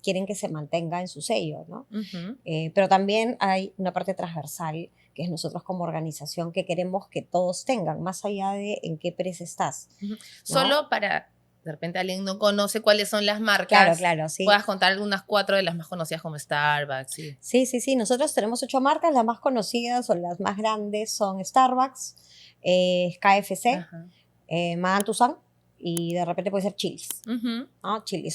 quieren que se mantenga en su sello, ¿no? Ujú. Pero también hay una parte transversal que es nosotros como organización que queremos que todos tengan, más allá de en qué empresa estás. Ujú. ¿No? Solo para, de repente alguien no conoce cuáles son las marcas, Claro, sí. puedas contar algunas 4 de las más conocidas como Starbucks, sí. Sí. Nosotros tenemos 8 marcas, las más conocidas o las más grandes son Starbucks, KFC, Ajá. Madame Tussauds y de repente puede ser Chili's. Ujú. ¿No? Chili's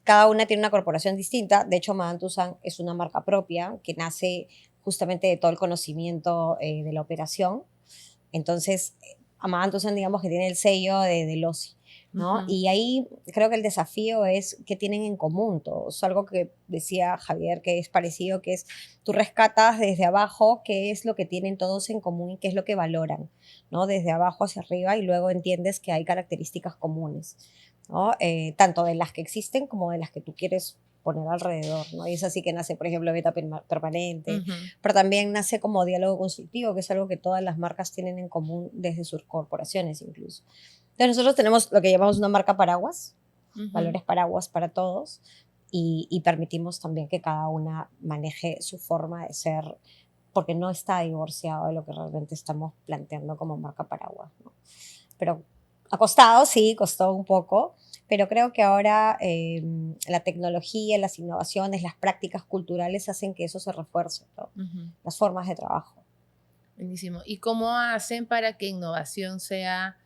cada una tiene una corporación distinta. De hecho, Madame Tussauds es una marca propia que nace justamente de todo el conocimiento de la operación. Entonces, Amada Tucson, digamos que tiene el sello del OSI, ¿no? Y ahí creo que el desafío es qué tienen en común todos. Algo que decía Javier que es parecido, que es tú rescatas desde abajo qué es lo que tienen todos en común y qué es lo que valoran, ¿no? Desde abajo hacia arriba, y luego entiendes que hay características comunes, ¿no? Tanto de las que existen como de las que tú quieres poner alrededor, ¿no? Y es así que nace, por ejemplo, Beta Permanente, pero también nace como diálogo consultivo, que es algo que todas las marcas tienen en común desde sus corporaciones incluso. Entonces nosotros tenemos lo que llamamos una marca paraguas, valores paraguas para todos, y permitimos también que cada una maneje su forma de ser, porque no está divorciado de lo que realmente estamos planteando como marca paraguas, ¿no? Pero ha costado, sí, costó un poco, pero creo que ahora la tecnología, las innovaciones, las prácticas culturales hacen que eso se refuerce, ¿no? Las formas de trabajo. Buenísimo. ¿Y cómo hacen para que innovación sea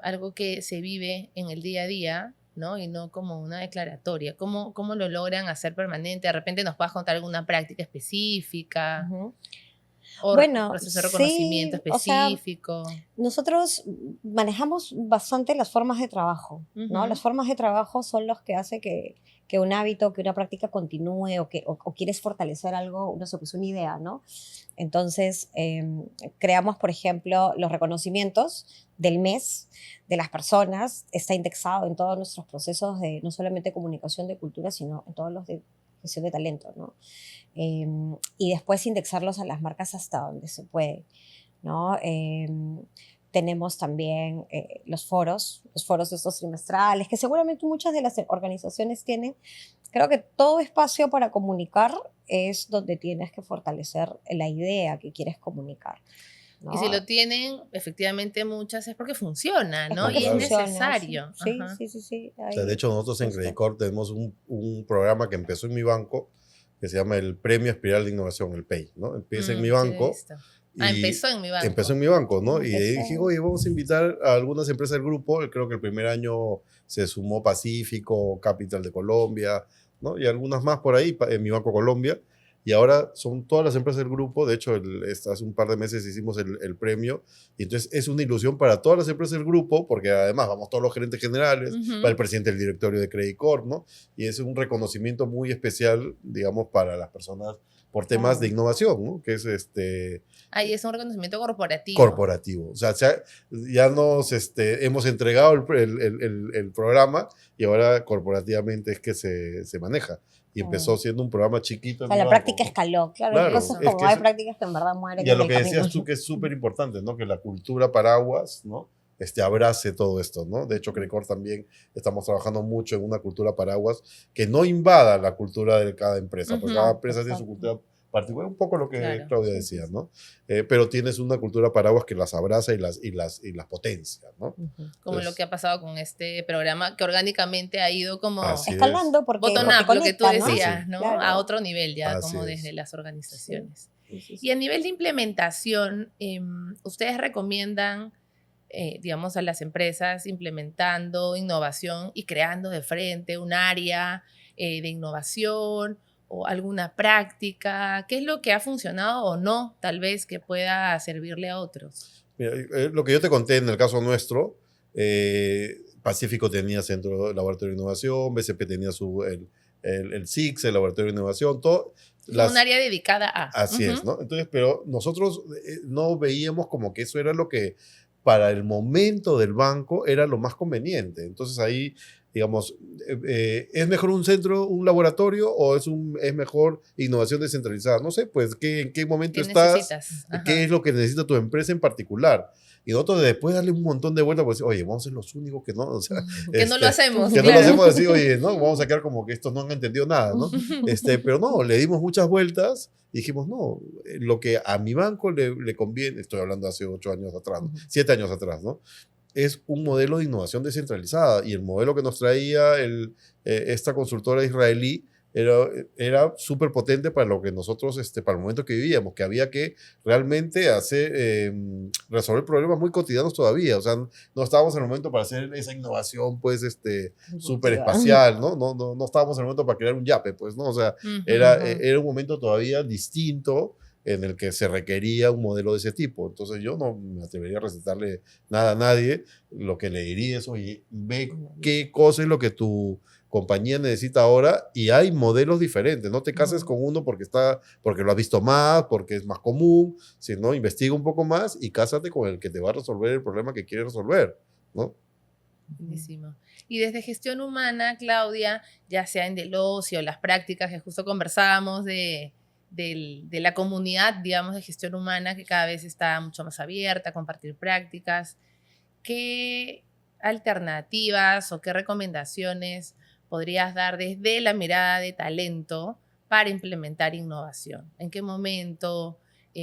algo que se vive en el día a día, ¿no? Y no como una declaratoria? ¿Cómo lo logran hacer permanente? De repente nos puedas contar alguna práctica específica. O bueno, proceso de reconocimiento específico. O sea, nosotros manejamos bastante las formas de trabajo, ¿no? Las formas de trabajo son los que hacen que un hábito, que una práctica continúe, o quieres fortalecer algo, no sé, pues una idea, ¿no? Entonces, creamos, por ejemplo, los reconocimientos del mes de las personas. Está indexado en todos nuestros procesos de no solamente comunicación de cultura, sino en todos los de gestión de talento, ¿no? Y después indexarlos a las marcas hasta donde se puede, ¿no? Tenemos también los foros estos trimestrales, que seguramente muchas de las organizaciones tienen. Creo que todo espacio para comunicar es donde tienes que fortalecer la idea que quieres comunicar, ¿no? Y si lo tienen, efectivamente muchas es porque funciona, ¿no? Porque y funciona, es necesario. Sí. O sea, de hecho, nosotros en Credit Corp tenemos un programa que empezó en mi banco, que se llama el Premio Espiral de Innovación, el PEI, ¿no? Empieza en mi banco. Empezó en mi banco. Empezó en mi banco, ¿no? Y ahí dije, oye, vamos a invitar a algunas empresas del grupo. Creo que el primer año se sumó Pacífico, Capital de Colombia, ¿no? Y algunas más por ahí, en mi Banco Colombia. Y ahora son todas las empresas del grupo. De hecho, hace un par de meses hicimos el premio. Y entonces es una ilusión para todas las empresas del grupo, porque además vamos todos los gerentes generales, va el presidente del directorio de Credit Corp, ¿no? Y es un reconocimiento muy especial, digamos, para las personas por temas de innovación, ¿no? Que es Ahí es un reconocimiento corporativo. Corporativo. O sea, ya nos hemos entregado el programa y ahora corporativamente es que se maneja. Y empezó siendo un programa chiquito. O sea, la práctica escaló, claro. Hay cosas como hay prácticas que en verdad mueren. Y a lo que decías tú, que es súper importante, ¿no? Que la cultura paraguas, ¿no? Abrace todo esto, ¿no? De hecho, Credit Corp también estamos trabajando mucho en una cultura paraguas que no invada la cultura de cada empresa, porque cada empresa tiene su cultura particular, un poco lo que Claudia decía, ¿no? Pero tienes una cultura paraguas que las abraza y las potencia, ¿no? Como lo que ha pasado con este programa, que orgánicamente ha ido como escalando, porque bottom up, conecta, lo que tú decías, ¿no? Claro. A otro nivel ya, Así como es. desde las organizaciones. Sí. Y a nivel de implementación, ¿ustedes recomiendan, digamos, a las empresas implementando innovación y creando de frente un área de innovación o alguna práctica? ¿Qué es lo que ha funcionado o no, tal vez, que pueda servirle a otros? Mira, lo que yo te conté en el caso nuestro, Pacífico tenía Centro de Laboratorio de Innovación, BCP tenía el SIX, el Laboratorio de Innovación, todo. Un área dedicada a. Así es, ¿no? Entonces, pero nosotros no veíamos como que eso era lo que para el momento del banco era lo más conveniente. Entonces ahí, digamos, ¿es mejor un centro, un laboratorio o es mejor innovación descentralizada? No sé, pues, ¿en qué momento estás? ¿Qué es lo que necesita tu empresa en particular? Y nosotros después darle un montón de vueltas, pues, oye, vamos a ser los únicos que no, o sea, que no lo hacemos. Que no lo hacemos así, oye, no, vamos a quedar como que estos no han entendido nada, ¿no? Pero no, le dimos muchas vueltas y dijimos, no, lo que a mi banco le conviene, estoy hablando hace 8 años atrás, ¿no? 7 años atrás, ¿no? Es un modelo de innovación descentralizada y el modelo que nos traía esta consultora israelí era súper potente para lo que nosotros, para el momento que vivíamos, que había que realmente resolver problemas muy cotidianos todavía. O sea, no estábamos en el momento para hacer esa innovación, pues, súper espacial, ¿no? No estábamos en el momento para crear un yape, pues, ¿no? O sea, era un momento todavía distinto en el que se requería un modelo de ese tipo. Entonces yo no me atrevería a recetarle nada a nadie. Lo que le diría es, oye, ve qué cosa es lo que tu compañía necesita ahora y hay modelos diferentes. No te cases con uno porque lo has visto más, porque es más común, sino investiga un poco más y cásate con el que te va a resolver el problema que quieres resolver, ¿no? Buenísimo. Y desde gestión humana, Claudia, ya sea en Deloitte o las prácticas que justo conversábamos de la comunidad, digamos, de gestión humana, que cada vez está mucho más abierta a compartir prácticas, ¿qué alternativas o qué recomendaciones podrías dar desde la mirada de talento para implementar innovación? ¿En qué momento?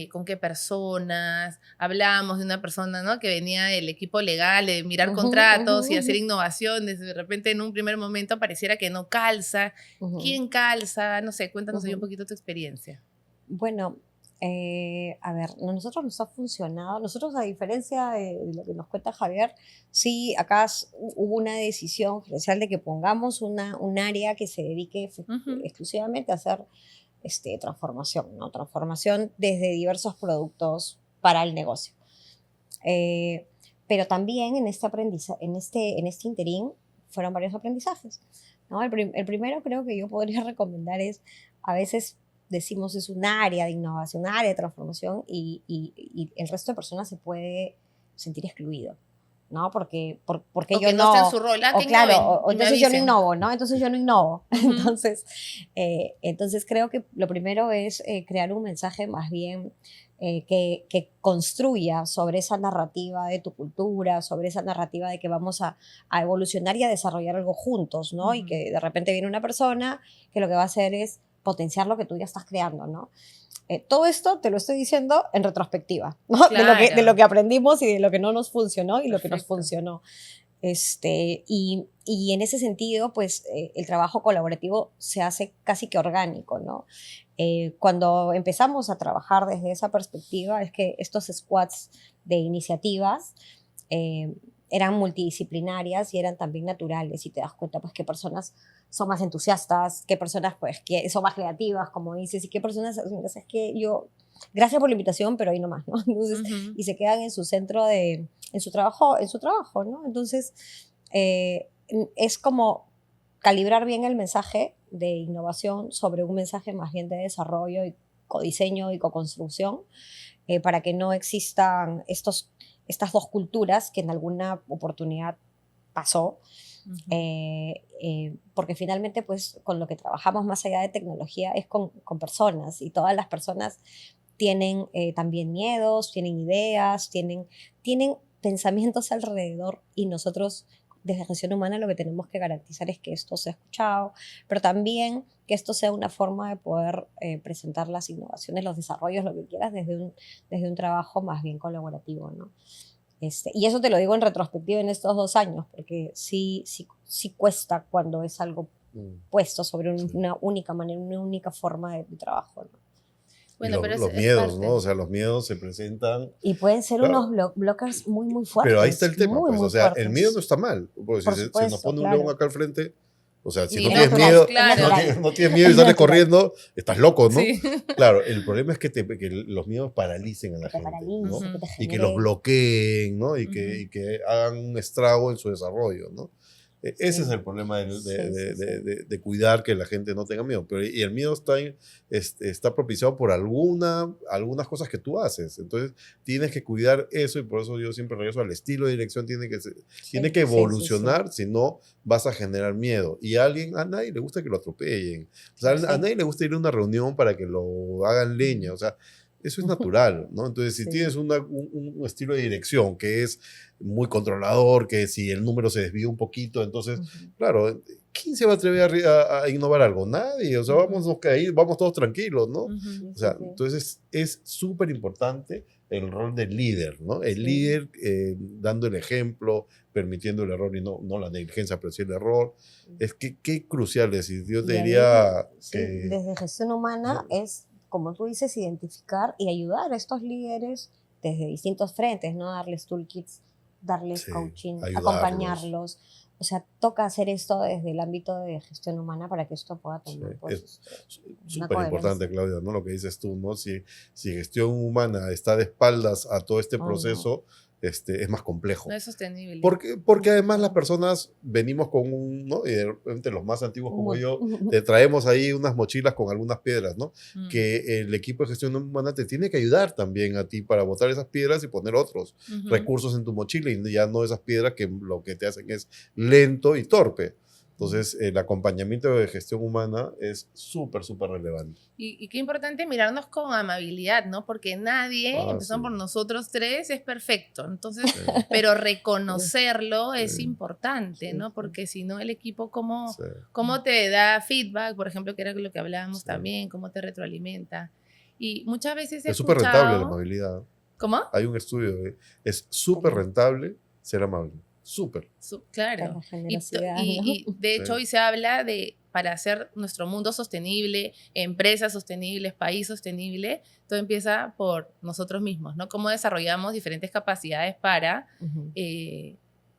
¿Con qué personas? Hablábamos de una persona, ¿no?, que venía del equipo legal, de mirar contratos y hacer innovaciones. De repente, en un primer momento, pareciera que no calza. ¿Quién calza? No sé, cuéntanos ahí un poquito tu experiencia. Bueno, a ver, nosotros nos ha funcionado. Nosotros, a diferencia de lo que nos cuenta Javier, sí, acá hubo una decisión gerencial de que pongamos un área que se dedique exclusivamente a hacer transformación, ¿no? Transformación desde diversos productos para el negocio. Pero también en este aprendizaje, en este interín, fueron varios aprendizajes, ¿no? El primero creo que yo podría recomendar es, a veces decimos es un área de innovación, un área de transformación y el resto de personas se puede sentir excluido, ¿no? Porque yo no está en su rol, o claro, o entonces yo no innovo, ¿no? Entonces yo no innovo. Entonces creo que lo primero es crear un mensaje más bien que construya sobre esa narrativa de tu cultura, sobre esa narrativa de que vamos a evolucionar y a desarrollar algo juntos, ¿no? Y que de repente viene una persona que lo que va a hacer es potenciar lo que tú ya estás creando, ¿no? Todo esto te lo estoy diciendo en retrospectiva, ¿no? Claro. De lo que aprendimos y de lo que no nos funcionó y Perfecto. lo que nos funcionó. Y en ese sentido, pues el trabajo colaborativo se hace casi que orgánico, ¿no? Cuando empezamos a trabajar desde esa perspectiva, es que estos squads de iniciativas eran multidisciplinarias y eran también naturales, y te das cuenta pues qué personas son más entusiastas, qué personas pues que son más creativas, como dices, y qué personas, es que yo, gracias por la invitación, pero ahí nomás, ¿no? Entonces, y se quedan en su centro en su trabajo, ¿no? Entonces, es como calibrar bien el mensaje de innovación sobre un mensaje más bien de desarrollo y codiseño y coconstrucción, para que no existan estas dos culturas que en alguna oportunidad pasó. Porque finalmente pues con lo que trabajamos más allá de tecnología es con personas, y todas las personas tienen también miedos, tienen ideas, tienen pensamientos alrededor, y nosotros desde gestión humana lo que tenemos que garantizar es que esto sea escuchado, pero también que esto sea una forma de poder presentar las innovaciones, los desarrollos, lo que quieras, desde un trabajo más bien colaborativo, ¿no? Y eso te lo digo en retrospectiva en estos 2 años, porque sí cuesta cuando es algo puesto sobre una única manera, una única forma de trabajo, ¿no? Bueno, pero los miedos, ¿no? O sea, los miedos se presentan. Y pueden ser unos blockers muy, muy fuertes. Pero ahí está el tema, muy, pues, muy o sea, fuertes. el miedo no está mal. Porque Por si supuesto, se nos pone claro. un león acá al frente, o sea, si Sí, no es tienes natural, miedo, claro. no tienes miedo y sales corriendo, estás loco, ¿no? Sí. Claro, el problema es que los miedos paralicen a la gente, ¿no? Y que los bloqueen, ¿no? Y que hagan un estrago en su desarrollo, ¿no? Ese es el problema de cuidar que la gente no tenga miedo. Y el miedo está propiciado por algunas cosas que tú haces. Entonces, tienes que cuidar eso, y por eso yo siempre regreso al estilo de dirección. Tiene que evolucionar, si no vas a generar miedo. Y a nadie le gusta que lo atropellen. O sea, a nadie le gusta ir a una reunión para que lo hagan leña. O sea, eso es natural, ¿no? Entonces, si tienes un estilo de dirección que es muy controlador, que si el número se desvía un poquito, entonces, claro, ¿quién se va a atrever a innovar algo? Nadie. O sea, vamos todos tranquilos, ¿no? O sea, entonces es súper importante el rol del líder, ¿no? El líder dando el ejemplo, permitiendo el error y no la negligencia, pero sí el error. Es que qué crucial es. Y yo te diría que... Desde gestión humana es, como tú dices, identificar y ayudar a estos líderes desde distintos frentes, ¿no? Darles toolkits darles Sí, coaching, ayudarlos. acompañarlos. O sea, toca hacer esto desde el ámbito de gestión humana para que esto pueda tomar Sí, pues, es una súper importante, coherencia. Claudia, ¿no? Lo que dices tú, ¿no? Si gestión humana está de espaldas a todo este Oh, no. proceso, es más complejo. No es sostenible. Porque además las personas venimos con ¿no? Y de repente los más antiguos como yo, Mu- te traemos ahí unas mochilas con algunas piedras, ¿no? Mm. Que el equipo de gestión humana te tiene que ayudar también a ti para botar esas piedras y poner otros Ujú. recursos en tu mochila y ya no esas piedras que lo que te hacen es lento y torpe. Entonces, el acompañamiento de gestión humana es súper, súper relevante. Y qué importante mirarnos con amabilidad, ¿no? Porque nadie, empezando Sí. por nosotros tres, es perfecto. Entonces, Sí, pero reconocerlo es Sí. importante, Sí, ¿no? sí. Porque si no, el equipo, ¿cómo sí. te da feedback? Por ejemplo, que era lo que hablábamos Sí. también, cómo te retroalimenta. Y muchas veces he Es súper rentable la escuchado... amabilidad. ¿Cómo? Hay un estudio, es súper rentable ser amable. Súper. Claro. La Y, generosidad, ¿no? y de hecho Sí. hoy se habla de, para hacer nuestro mundo sostenible, empresas sostenibles, país sostenible, todo empieza por nosotros mismos, ¿no? Cómo desarrollamos diferentes capacidades para Ujú.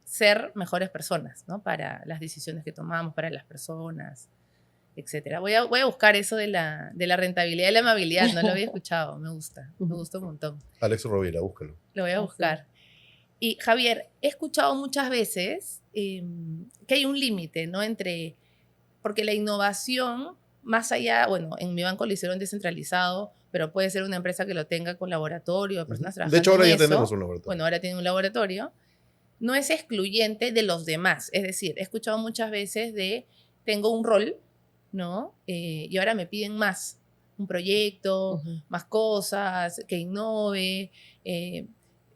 ser mejores personas, ¿no? Para las decisiones que tomamos, para las personas, etcétera. Voy a buscar eso de la rentabilidad y la amabilidad, no lo había escuchado, me gusta un montón. Alex Rovira, búscalo. Lo voy a buscar. Y Javier, he escuchado muchas veces que hay un límite, ¿no? Entre, porque la innovación, más allá, bueno, en mi banco lo hicieron descentralizado, pero puede ser una empresa que lo tenga con laboratorio, de personas trabajando De hecho, ahora en ya eso. tenemos un laboratorio. Bueno, ahora tienen un laboratorio. No es excluyente de los demás. Es decir, he escuchado muchas veces de, tengo un rol, ¿no? Y ahora me piden más, un proyecto, más cosas, que innove.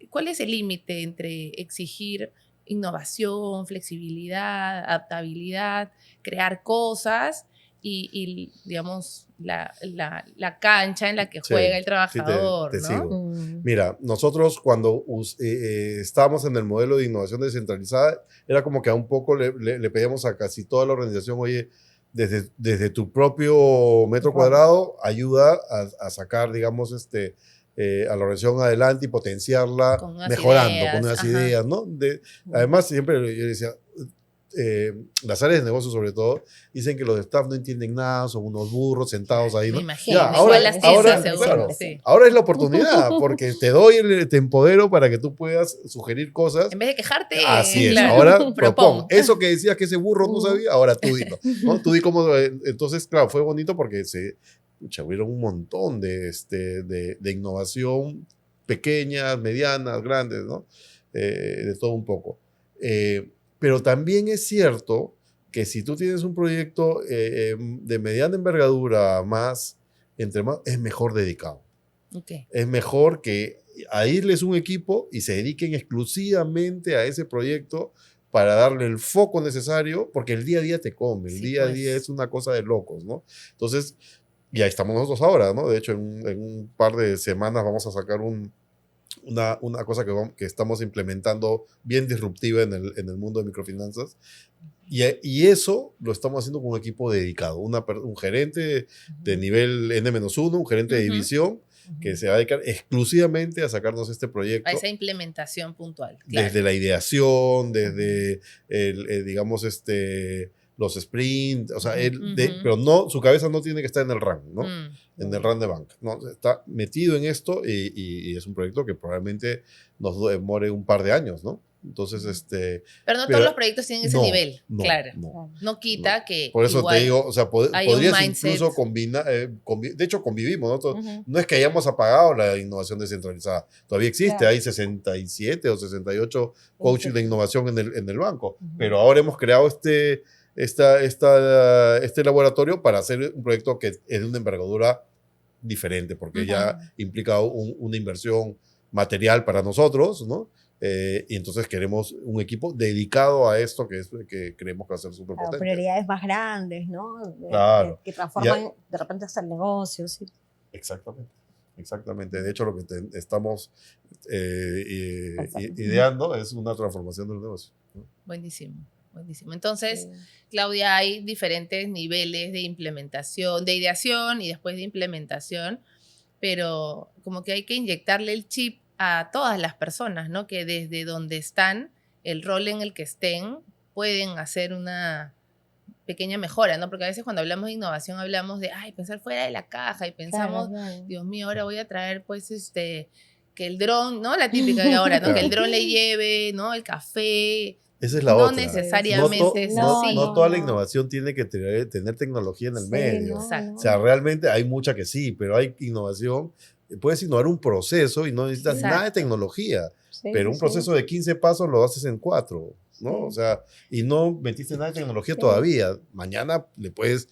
¿Cuál es el límite entre exigir innovación, flexibilidad, adaptabilidad, crear cosas y digamos, la cancha en la que juega el trabajador, te ¿no? sigo. Mira, nosotros cuando estábamos en el modelo de innovación descentralizada, era como que a un poco le pedíamos a casi toda la organización, oye, desde tu propio metro cuadrado, ayuda a sacar, digamos, a la organización adelante y potenciarla Con unas mejorando, ideas, con unas ajá. ideas, ¿no? Además, siempre yo decía, las áreas de negocio sobre todo, dicen que los staff no entienden nada, son unos burros sentados ahí, ¿no? Me imagino, Ya, igual las tiendas siempre, seguro, claro, sí. ahora es la oportunidad, porque te empodero para que tú puedas sugerir cosas. En vez de quejarte, Así es, claro, ahora propón. Eso que decías que ese burro no sabía, ahora tú dilo, ¿no? Tú di cómo, entonces, claro, fue bonito porque hubieron un montón de innovación, pequeñas, medianas, grandes, ¿no? De todo un poco. Pero también es cierto que si tú tienes un proyecto de mediana envergadura entre más, es mejor dedicado. Okay. Es mejor que irles un equipo y se dediquen exclusivamente a ese proyecto para darle el foco necesario, porque el día a día te come, el día a día es una cosa de locos, ¿no? Entonces, y ahí estamos nosotros ahora, ¿no? De hecho, en un par de semanas vamos a sacar una cosa que estamos implementando bien disruptiva en el mundo de microfinanzas. Y eso lo estamos haciendo con un equipo dedicado, un gerente de nivel N-1, un gerente de división, que se va a dedicar exclusivamente a sacarnos este proyecto. A esa implementación puntual. Claro. Desde la ideación, desde, digamos, los sprints, o sea, pero no, su cabeza no tiene que estar en el run, ¿no? En el run de banca. No, está metido en esto y es un proyecto que probablemente nos demore un par de años, ¿no? Entonces, pero no todos los proyectos tienen ese nivel, claro. No quita que por eso igual te digo, o sea, hay podrías un mindset. incluso combinar, de hecho convivimos, ¿no? No es que hayamos apagado la innovación descentralizada, todavía existe, hay 67 o 68 coaches de innovación en el banco, pero ahora hemos creado este laboratorio para hacer un proyecto que es de una envergadura diferente, porque ya implica una inversión material para nosotros, ¿no? Y entonces queremos un equipo dedicado a esto que creemos que va a ser súper potente. Prioridades más grandes, ¿no? Claro. Que transforman de repente hasta el negocio, sí. Exactamente. De hecho, lo que estamos ideando es una transformación del negocio, ¿no? Buenísimo. Entonces, Claudia, hay diferentes niveles de implementación, de ideación y después de implementación, pero como que hay que inyectarle el chip a todas las personas, ¿no? Que desde donde están, el rol en el que estén, pueden hacer una pequeña mejora, ¿no? Porque a veces cuando hablamos de innovación hablamos de, ay, pensar fuera de la caja y pensamos, Claro. Dios mío, ahora voy a traer, pues, que el dron, ¿no? La típica de ahora, ¿no? Que el dron le lleve, ¿no? El café. Esa es la No otra. necesariamente es así. No toda la innovación tiene que tener tecnología en el medio. Exacto. O sea, realmente hay mucha que sí, pero hay innovación. Puedes innovar un proceso y no necesitas nada de tecnología. Pero un proceso de 15 pasos lo haces en 4, ¿no? O sea, y no metiste nada de tecnología todavía. Mañana lo puedes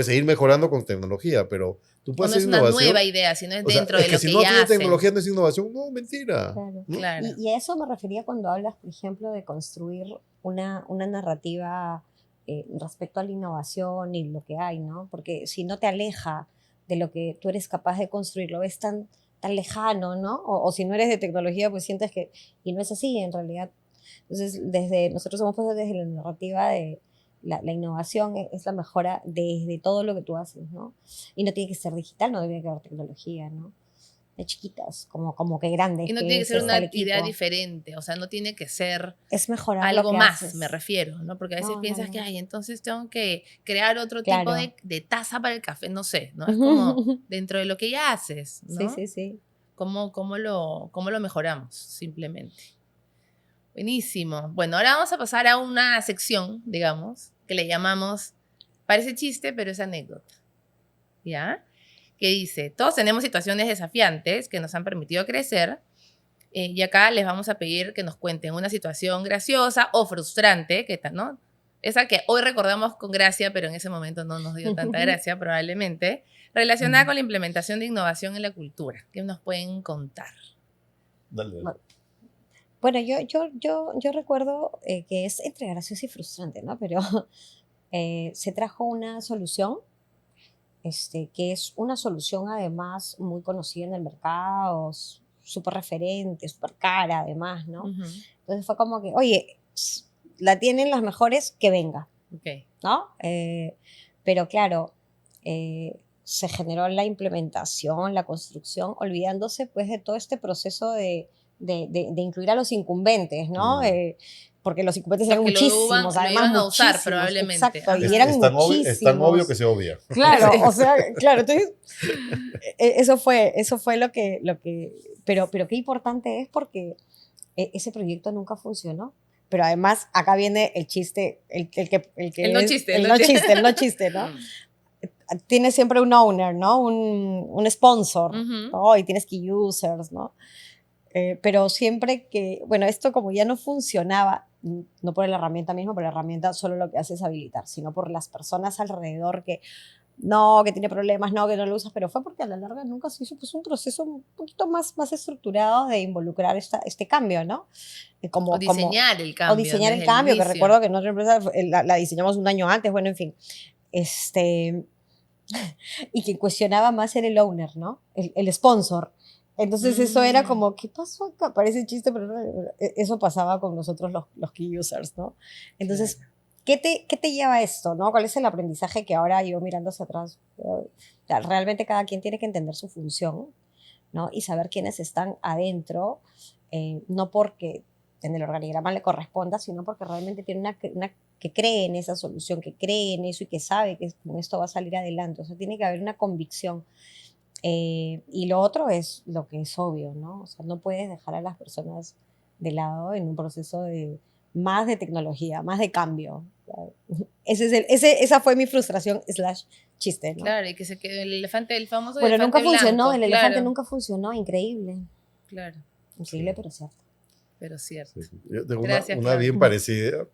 seguir mejorando con tecnología, pero tú puedes hacer innovación. No es una innovación. nueva idea, sino es O sea, dentro de lo que si no ya tiene hacen. tecnología no es innovación. No, mentira. Claro. ¿no? Claro. Y a eso me refería cuando hablas, por ejemplo, de construir una narrativa respecto a la innovación y lo que hay, ¿no? Porque si no te aleja de lo que tú eres capaz de construir, lo ves tan lejano, ¿no? O si no eres de tecnología, pues sientes que... Y no es así, en realidad. Entonces, nosotros hemos puesto desde la narrativa de la innovación es la mejora desde todo lo que tú haces, ¿no? Y no tiene que ser digital, no tiene que haber tecnología, ¿no? De chiquitas, como que grandes. Y no tiene que ser una idea diferente, o sea, no tiene que ser algo más, haces. Me refiero, ¿no? Porque a veces piensas que, ay, entonces tengo que crear otro tipo de taza para el café, no sé, ¿no? Es como dentro de lo que ya haces, ¿no? Sí. ¿Cómo lo mejoramos, simplemente? Buenísimo. Bueno, ahora vamos a pasar a una sección, digamos, que le llamamos, parece chiste, pero es anécdota, ¿ya? Que dice, todos tenemos situaciones desafiantes que nos han permitido crecer y acá les vamos a pedir que nos cuenten una situación graciosa o frustrante, ¿no? Esa que hoy recordamos con gracia, pero en ese momento no nos dio tanta gracia probablemente, relacionada con la implementación de innovación en la cultura. ¿Qué nos pueden contar? Dale. Bueno, yo recuerdo que es entre gracioso y frustrante, ¿no? Pero se trajo una solución que es una solución además muy conocida en el mercado, súper referente, súper cara además, ¿no? Entonces fue como que, oye, la tienen las mejores, que venga, ¿no? Pero claro, se generó la implementación, la construcción, olvidándose pues de todo este proceso de incluir a los incumbentes, ¿no? Porque los incumbentes eran muchísimos, además lo iban a usar muchísimos, probablemente. Exacto, y eran muchísimos. Es tan obvio que se obvia. Claro, o sea, claro, entonces eso fue lo que pero qué importante es porque ese proyecto nunca funcionó. Pero además acá viene el chiste, el no chiste, ¿no? Tienes siempre un owner, ¿no? Un sponsor, ¿no? Y tienes key users, ¿no? Pero siempre que, bueno, esto como ya no funcionaba, no por la herramienta misma, porque la herramienta solo lo que hace es habilitar, sino por las personas alrededor que tiene problemas, que no lo usas, pero fue porque a la larga nunca se hizo pues, un proceso un poquito más estructurado de involucrar este cambio, ¿no? O diseñar el cambio. O diseñar el cambio, que recuerdo que en otra empresa la diseñamos un año antes, bueno, en fin. Y quien cuestionaba más era el owner, ¿no? El sponsor. Entonces eso era como, ¿qué pasó acá? Parece chiste, pero no, eso pasaba con nosotros los key users, ¿no? Entonces, ¿qué te lleva a esto, no? ¿Cuál es el aprendizaje que ahora yo mirando hacia atrás? Realmente cada quien tiene que entender su función, ¿no? Y saber quiénes están adentro, no porque en el organigrama le corresponda, sino porque realmente tiene una que cree en esa solución, que cree en eso y que sabe que con esto va a salir adelante. O sea, tiene que haber una convicción. Y lo otro es lo que es obvio, ¿no? O sea, no puedes dejar a las personas de lado en un proceso más de tecnología, más de cambio. Esa fue mi frustración / chiste, ¿no? Claro, y que se quedó el famoso bueno, elefante nunca funcionó, blanco, el elefante nunca funcionó, increíble. Claro. Increíble, pero cierto. Pero cierto. Sí. Yo tengo Gracias, una bien parecida.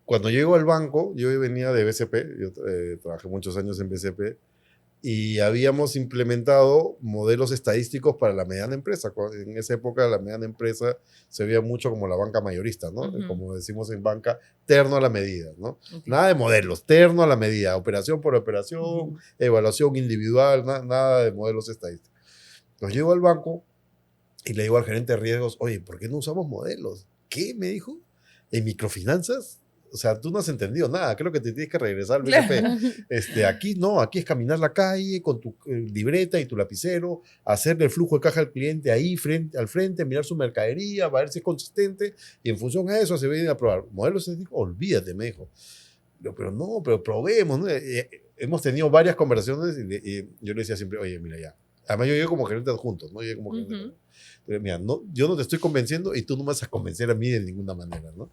Cuando llego al banco, yo venía de BCP, yo trabajé muchos años en BCP, y habíamos implementado modelos estadísticos para la mediana empresa. En esa época la mediana empresa se veía mucho como la banca mayorista, ¿no? Como decimos en banca, terno a la medida, ¿no? Nada de modelos, terno a la medida, operación por operación, evaluación individual, nada de modelos estadísticos. Entonces llego al banco y le digo al gerente de riesgos, oye, ¿por qué no usamos modelos? ¿Qué? Me dijo. ¿En microfinanzas? o sea, tú no has entendido nada, creo que te tienes que regresar al BCP. Aquí no, aquí es caminar la calle con tu libreta y tu lapicero, hacerle el flujo de caja al cliente ahí al frente, mirar su mercadería, ver si es consistente, y en función a eso se viene a probar. Modelos estéticos, olvídate, me dijo. Pero probemos, ¿no? Hemos tenido varias conversaciones y yo le decía siempre, oye, mira ya. Además, yo llego como gerente adjunto, ¿no? Yo llego como gerente adjunto. Pero mira, yo no te estoy convenciendo y tú no me vas a convencer a mí de ninguna manera, ¿no?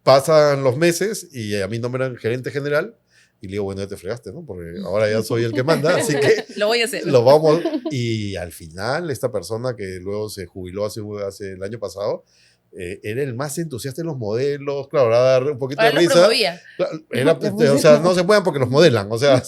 Pasan los meses y a mí nombran gerente general y le digo, bueno, ya te fregaste, ¿no? Porque ahora ya soy el que manda, así que lo voy a hacer. Lo vamos. Y al final, esta persona que luego se jubiló hace el año pasado, era el más entusiasta en los modelos, claro, ahora dar un poquito de risa. O sea, no se puedan porque los modelan, o sea,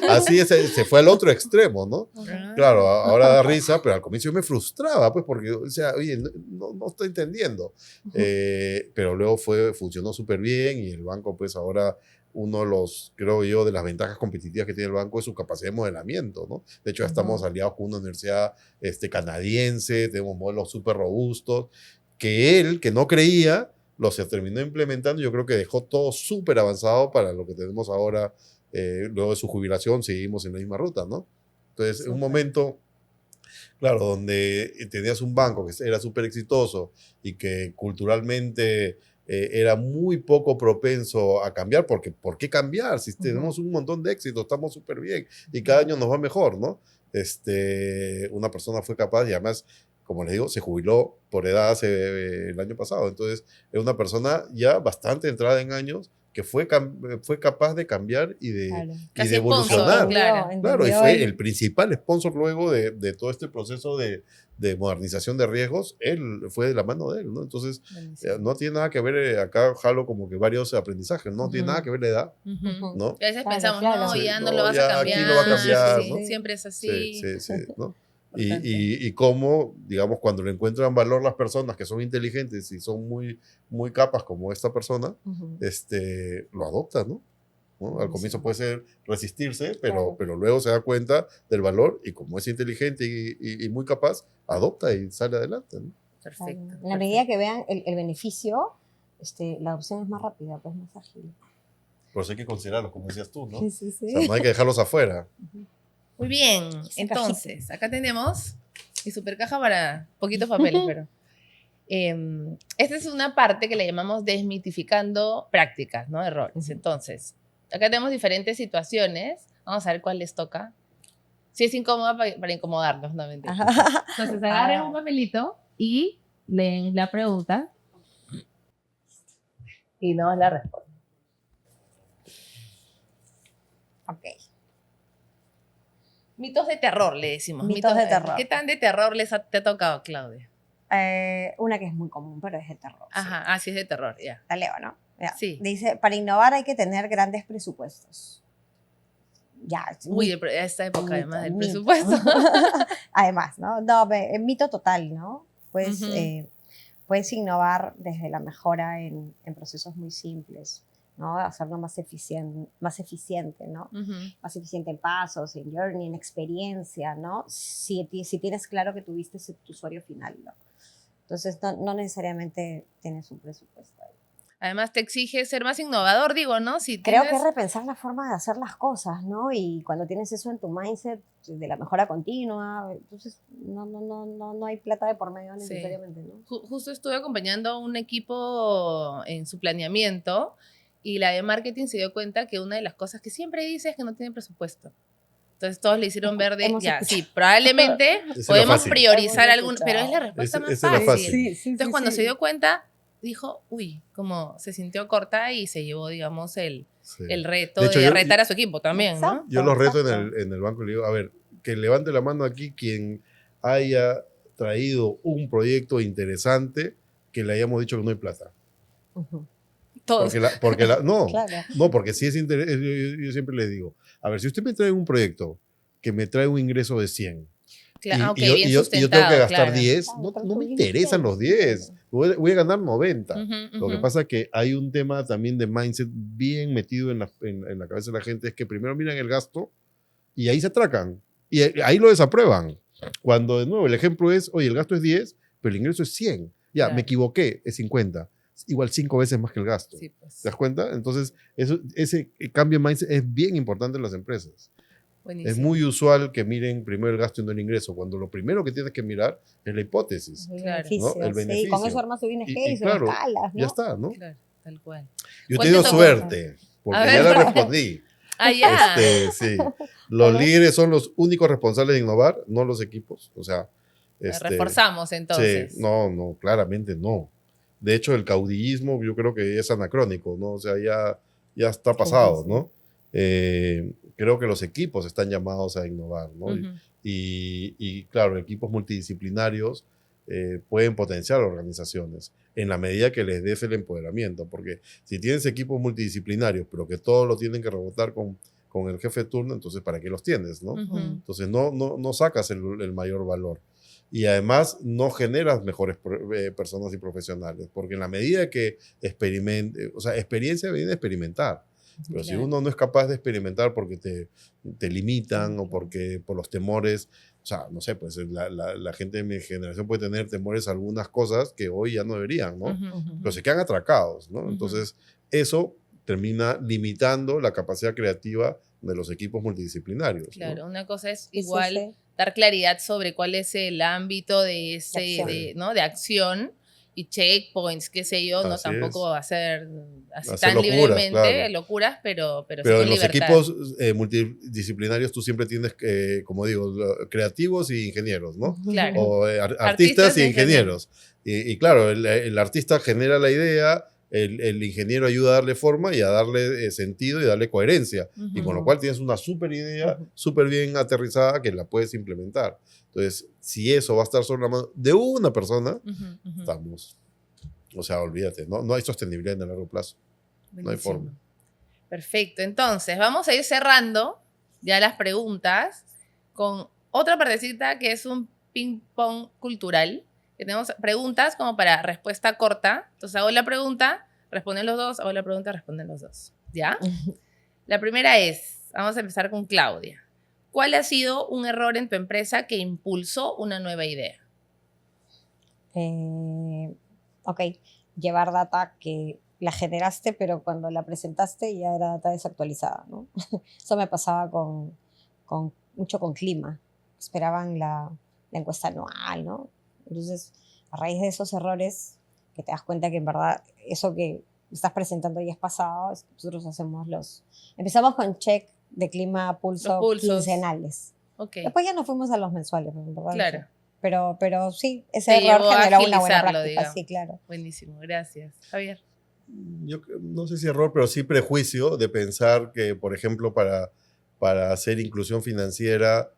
así se fue al otro extremo, ¿no? Claro, ahora da risa, pero al comienzo yo me frustraba, pues, porque, o sea, oye, no estoy entendiendo. Pero luego funcionó súper bien y el banco, pues, ahora uno de los, creo yo, de las ventajas competitivas que tiene el banco es su capacidad de modelamiento, ¿no? De hecho, ya estamos aliados con una universidad canadiense, tenemos modelos súper robustos, que él, que no creía, se terminó implementando. Yo creo que dejó todo súper avanzado para lo que tenemos ahora. Luego de su jubilación seguimos en la misma ruta, ¿no? Entonces, en un momento, claro, donde tenías un banco que era súper exitoso y que culturalmente era muy poco propenso a cambiar, porque ¿por qué cambiar? Si tenemos un montón de éxito, estamos súper bien y cada año nos va mejor, ¿no? Una persona fue capaz y además, como les digo, se jubiló por edad el año pasado. Entonces, es una persona ya bastante entrada en años que fue capaz de cambiar y de evolucionar. Claro, y fue el principal sponsor luego de todo este proceso de modernización de riesgos. Él fue de la mano de él, ¿no? Entonces, no tiene nada que ver, acá jalo como que varios aprendizajes, no tiene nada que ver la edad, ¿no? A veces pensamos, no, ya no lo vas a cambiar. Aquí lo va a cambiar, ¿no? Siempre es así. Sí, ¿no? Y cómo, digamos, cuando le encuentran valor las personas que son inteligentes y son muy, muy capas como esta persona, lo adoptan, ¿no? Al comienzo puede ser resistirse, pero luego se da cuenta del valor y como es inteligente y muy capaz, adopta y sale adelante, ¿no? Perfecto. En la medida que vean el beneficio, la adopción es más rápida, pues más ágil. Por eso hay que considerarlo, como decías tú, ¿no? Sí. O sea, no hay que dejarlos afuera. Muy bien, entonces, acá tenemos mi super caja para poquitos papeles, pero esta es una parte que le llamamos desmitificando prácticas, ¿no? Errores. Entonces, acá tenemos diferentes situaciones, vamos a ver cuál les toca. Si es incómoda, para incomodarlos, no mentira. Entonces, agarren un papelito y leen la pregunta y nos la responden. Ok. Mitos de terror, le decimos. Mitos de terror. ¿Qué tan de terror te ha tocado, Claudia? Una que es muy común, pero es de terror. Ajá, sí es de terror, ya. La leo, ¿no? Ya. Sí. Dice, para innovar hay que tener grandes presupuestos. Ya. Uy, esta época además del presupuesto. Además, ¿no? No, mito total, ¿no? Puedes innovar desde la mejora en procesos muy simples, ¿no? Hacerlo más eficiente, ¿no? Más eficiente en pasos, en journey, en experiencia, ¿no? Si tienes claro que tuviste tu usuario final, ¿no? Entonces, no necesariamente tienes un presupuesto ahí. Además, te exige ser más innovador, digo, ¿no? Creo que es repensar la forma de hacer las cosas, ¿no? Y cuando tienes eso en tu mindset de la mejora continua, entonces no hay plata de por medio necesariamente, ¿no? Justo estuve acompañando a un equipo en su planeamiento y la de marketing se dio cuenta que una de las cosas que siempre dice es que no tiene presupuesto. Entonces todos le hicieron ver sí, probablemente podemos priorizar algún, pero es la respuesta más fácil. Entonces cuando se dio cuenta, dijo, uy, como se sintió corta y se llevó, digamos, el reto de retar a su equipo también, exacto, ¿no? Yo los reto en el banco y le digo, a ver, que levante la mano aquí quien haya traído un proyecto interesante que le hayamos dicho que no hay plata. Todos. Porque si es yo siempre le digo, a ver, si usted me trae un proyecto que me trae un ingreso de 100 y yo tengo que gastar 10, no me interesan los 10, voy a ganar 90. Lo que pasa es que hay un tema también de mindset bien metido en la cabeza de la gente, es que primero miran el gasto y ahí se atracan y ahí lo desaprueban. Cuando de nuevo el ejemplo es, oye, el gasto es 10, pero el ingreso es 100. Ya, me equivoqué, es 50. igual 5 veces más que el gasto. Sí, pues. ¿Te das cuenta? Entonces, ese cambio de mindset es bien importante en las empresas. Buenísimo. Es muy usual que miren primero el gasto y no el ingreso, cuando lo primero que tienes que mirar es la hipótesis. El Claro. beneficio, ¿no? El beneficio. Sí, con eso armas tu business Y case, claro, lo escalas, ¿no? Ya está, ¿no? Claro, tal cual. Yo he ¿Cuál tenido te tocó? suerte, porque A ya ver. la respondí. Ah, ya. Sí. Los líderes son los únicos responsables de innovar, no los equipos. O sea, Reforzamos entonces. sí, no, claramente no. De hecho, el caudillismo yo creo que es anacrónico, ¿no? O sea, ya está pasado, ¿no? Creo que los equipos están llamados a innovar, ¿no? Ujú. Y claro, equipos multidisciplinarios pueden potenciar organizaciones en la medida que les des el empoderamiento, porque si tienes equipos multidisciplinarios, pero que todos lo tienen que rebotar con el jefe de turno, entonces ¿para qué los tienes, no? Ujú. Entonces no sacas el mayor valor. Y además no generas mejores personas y profesionales, porque en la medida que o sea, experiencia viene de experimentar. Pero si Claro. uno no es capaz de experimentar porque te limitan o porque por los temores, o sea, no sé, pues la gente de mi generación puede tener temores a algunas cosas que hoy ya no deberían, ¿no? Ujú, ujú. Pero se quedan atracados, ¿no? Ujú. Entonces, eso termina limitando la capacidad creativa de los equipos multidisciplinarios, ¿no? Claro, una cosa es Sí, sí, igual sí. dar claridad sobre cuál es el ámbito de ese, acción. ¿no? De acción y checkpoints, qué sé yo, no Así tampoco es. hacer así Hacer tan locuras, libremente claro. locuras, pero sí Pero con en los libertad. equipos multidisciplinarios tú siempre tienes, como digo, creativos y ingenieros, ¿no? Claro. O artistas Artistas y e ingenieros. Y claro, el artista genera la idea, el ingeniero ayuda a darle forma y a darle sentido y darle coherencia. Y con lo Ujú. cual tienes una súper idea, súper bien aterrizada que la puedes implementar. Entonces, si eso va a estar sobre la mano de una persona, Ujú, ujú. estamos. O sea, olvídate, no hay sostenibilidad en el largo plazo. No hay Buenísimo. forma. Perfecto. Entonces, vamos a ir cerrando ya las preguntas con otra partecita que es un ping-pong cultural. Que tenemos preguntas como para respuesta corta. Entonces, hago la pregunta, responden los dos, hago la pregunta, responden los dos. ¿Ya? La primera es, vamos a empezar con Claudia. ¿Cuál ha sido un error en tu empresa que impulsó una nueva idea? Ok, llevar data que la generaste, pero cuando la presentaste ya era data desactualizada, ¿no? Eso me pasaba mucho con clima. Esperaban la encuesta anual, ¿no? Entonces, a raíz de esos errores, que te das cuenta que en verdad eso que estás presentando ya es pasado, nosotros empezamos con check de clima pulso Los pulsos. quincenales. Ok, Después ya nos fuimos a los mensuales, en verdad. claro. Pero sí, ese Te error llevó a generó una buena agilizarlo, práctica, digamos. sí, claro. Buenísimo, gracias. Javier. Yo no sé si error, pero sí prejuicio de pensar que, por ejemplo, para hacer inclusión financiera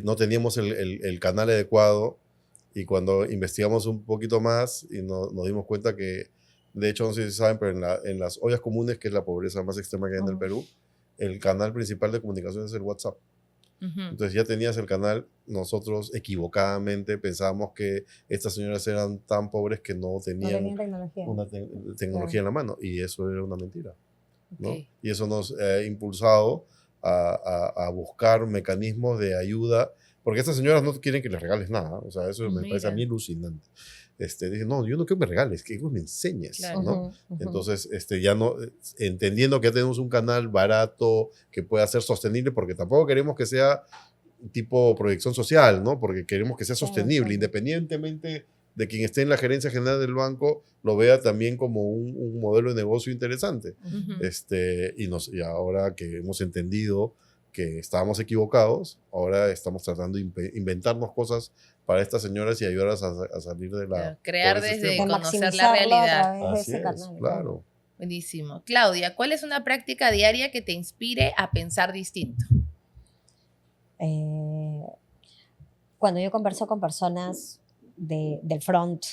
no teníamos el canal adecuado, y cuando investigamos un poquito más y nos dimos cuenta que, de hecho, no sé si saben, pero en las ollas comunes, que es la pobreza más extrema que hay en el Perú, el canal principal de comunicación es el WhatsApp. Ujú. Entonces ya tenías el canal, nosotros equivocadamente pensábamos que estas señoras eran tan pobres que no No tenían tenían tecnología. una tecnología en la mano, y eso era una mentira, ¿no? Ok. Y eso nos ha impulsado a buscar mecanismos de ayuda, porque estas señoras no quieren que les regales nada, o sea, eso me parece a mí Mira. alucinante. Dicen, no, yo no quiero que me regales, que me enseñes, Claro. ¿no? Entonces, ya no, entendiendo que ya tenemos un canal barato que pueda ser sostenible, porque tampoco queremos que sea tipo proyección social, ¿no? Porque queremos que sea sostenible, claro. independientemente de quien esté en la gerencia general del banco, lo vea también como un modelo de negocio interesante. Ujú. Y ahora que hemos entendido que estábamos equivocados, ahora estamos tratando de inventarnos cosas para estas señoras y ayudarlas a salir de la Claro, crear pobreza desde extrema. De conocer la maximizarlo a realidad. través de Así ese es, canal. claro. Buenísimo. Claudia, ¿cuál es una práctica diaria que te inspire a pensar distinto? Cuando yo converso con personas del front,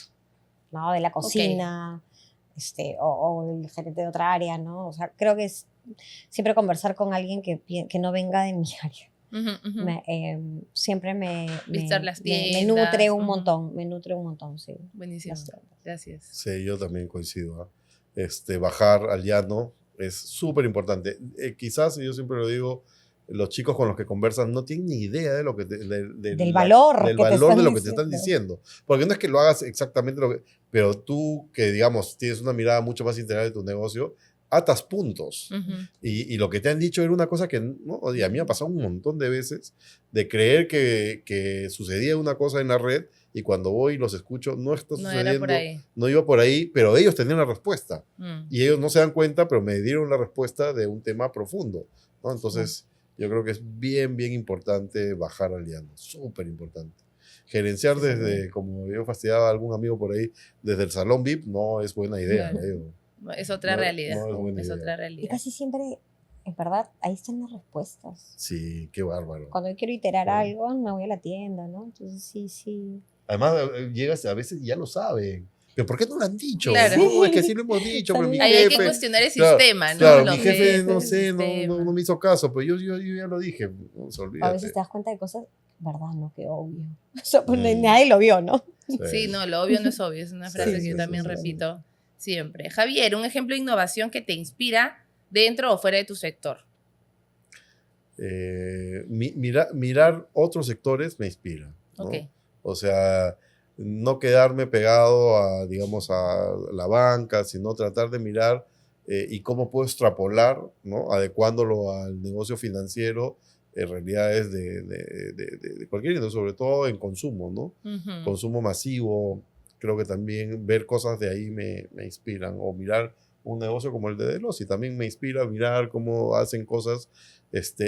¿no? De la cocina, o el gerente de otra área, ¿no? O sea, creo que es siempre conversar con alguien que no venga de mi área. Ujú, ujú. Siempre Visitar las me tiendas. nutre un Ujú. montón, sí. Buenísimo. Las tiendas. Gracias. Sí, yo también coincido. Bajar al llano es súper importante. Quizás, y yo siempre lo digo, los chicos con los que conversan no tienen ni idea de lo que del valor de lo que te están diciendo. Porque no es que lo hagas exactamente pero tú que, digamos, tienes una mirada mucho más integral de tu negocio, atas puntos. Y lo que te han dicho era una cosa que, ¿no? Oye, a mí me ha pasado un montón de veces de creer que sucedía una cosa en la red y cuando voy y los escucho, no está sucediendo, era por ahí. no iba por ahí, pero ellos tenían la respuesta. Y ellos no se dan cuenta, pero me dieron la respuesta de un tema profundo, ¿no? Entonces, yo creo que es bien, bien importante bajar al llano, súper importante. Gerenciar desde, como yo fastidiaba a algún amigo por ahí, desde el salón VIP, no es buena idea. Claro. Es otra realidad. No es otra Y realidad. casi siempre, en verdad, ahí están las respuestas. Sí, qué bárbaro. Cuando yo quiero iterar algo, me voy a la tienda, ¿no? Entonces, sí. Además, llegas, a veces ya lo saben. ¿Pero por qué no lo han dicho? Claro. No, es que sí lo hemos dicho, pero mi Ahí jefe... hay que cuestionar el claro, sistema, ¿no? Claro, Los mi jefe, jefes, no sé, el sistema. no me hizo caso, pero yo ya lo dije. No se olvida. A veces te das cuenta de cosas, ¿verdad? No, qué obvio. O sea, pues nadie lo vio, ¿no? Sí, no, lo obvio no es obvio. Es una frase que yo también repito siempre. Javier, un ejemplo de innovación que te inspira dentro o fuera de tu sector. Mirar otros sectores me inspira, ¿no? Okay. O sea, no quedarme pegado a, digamos, a la banca, sino tratar de mirar y cómo puedo extrapolar, ¿no? Adecuándolo al negocio financiero, en realidades de cualquier industria, sobre todo en consumo, ¿no? Consumo masivo. Creo que también ver cosas de ahí me inspiran, o mirar un negocio como el de Delosi también me inspira a mirar cómo hacen cosas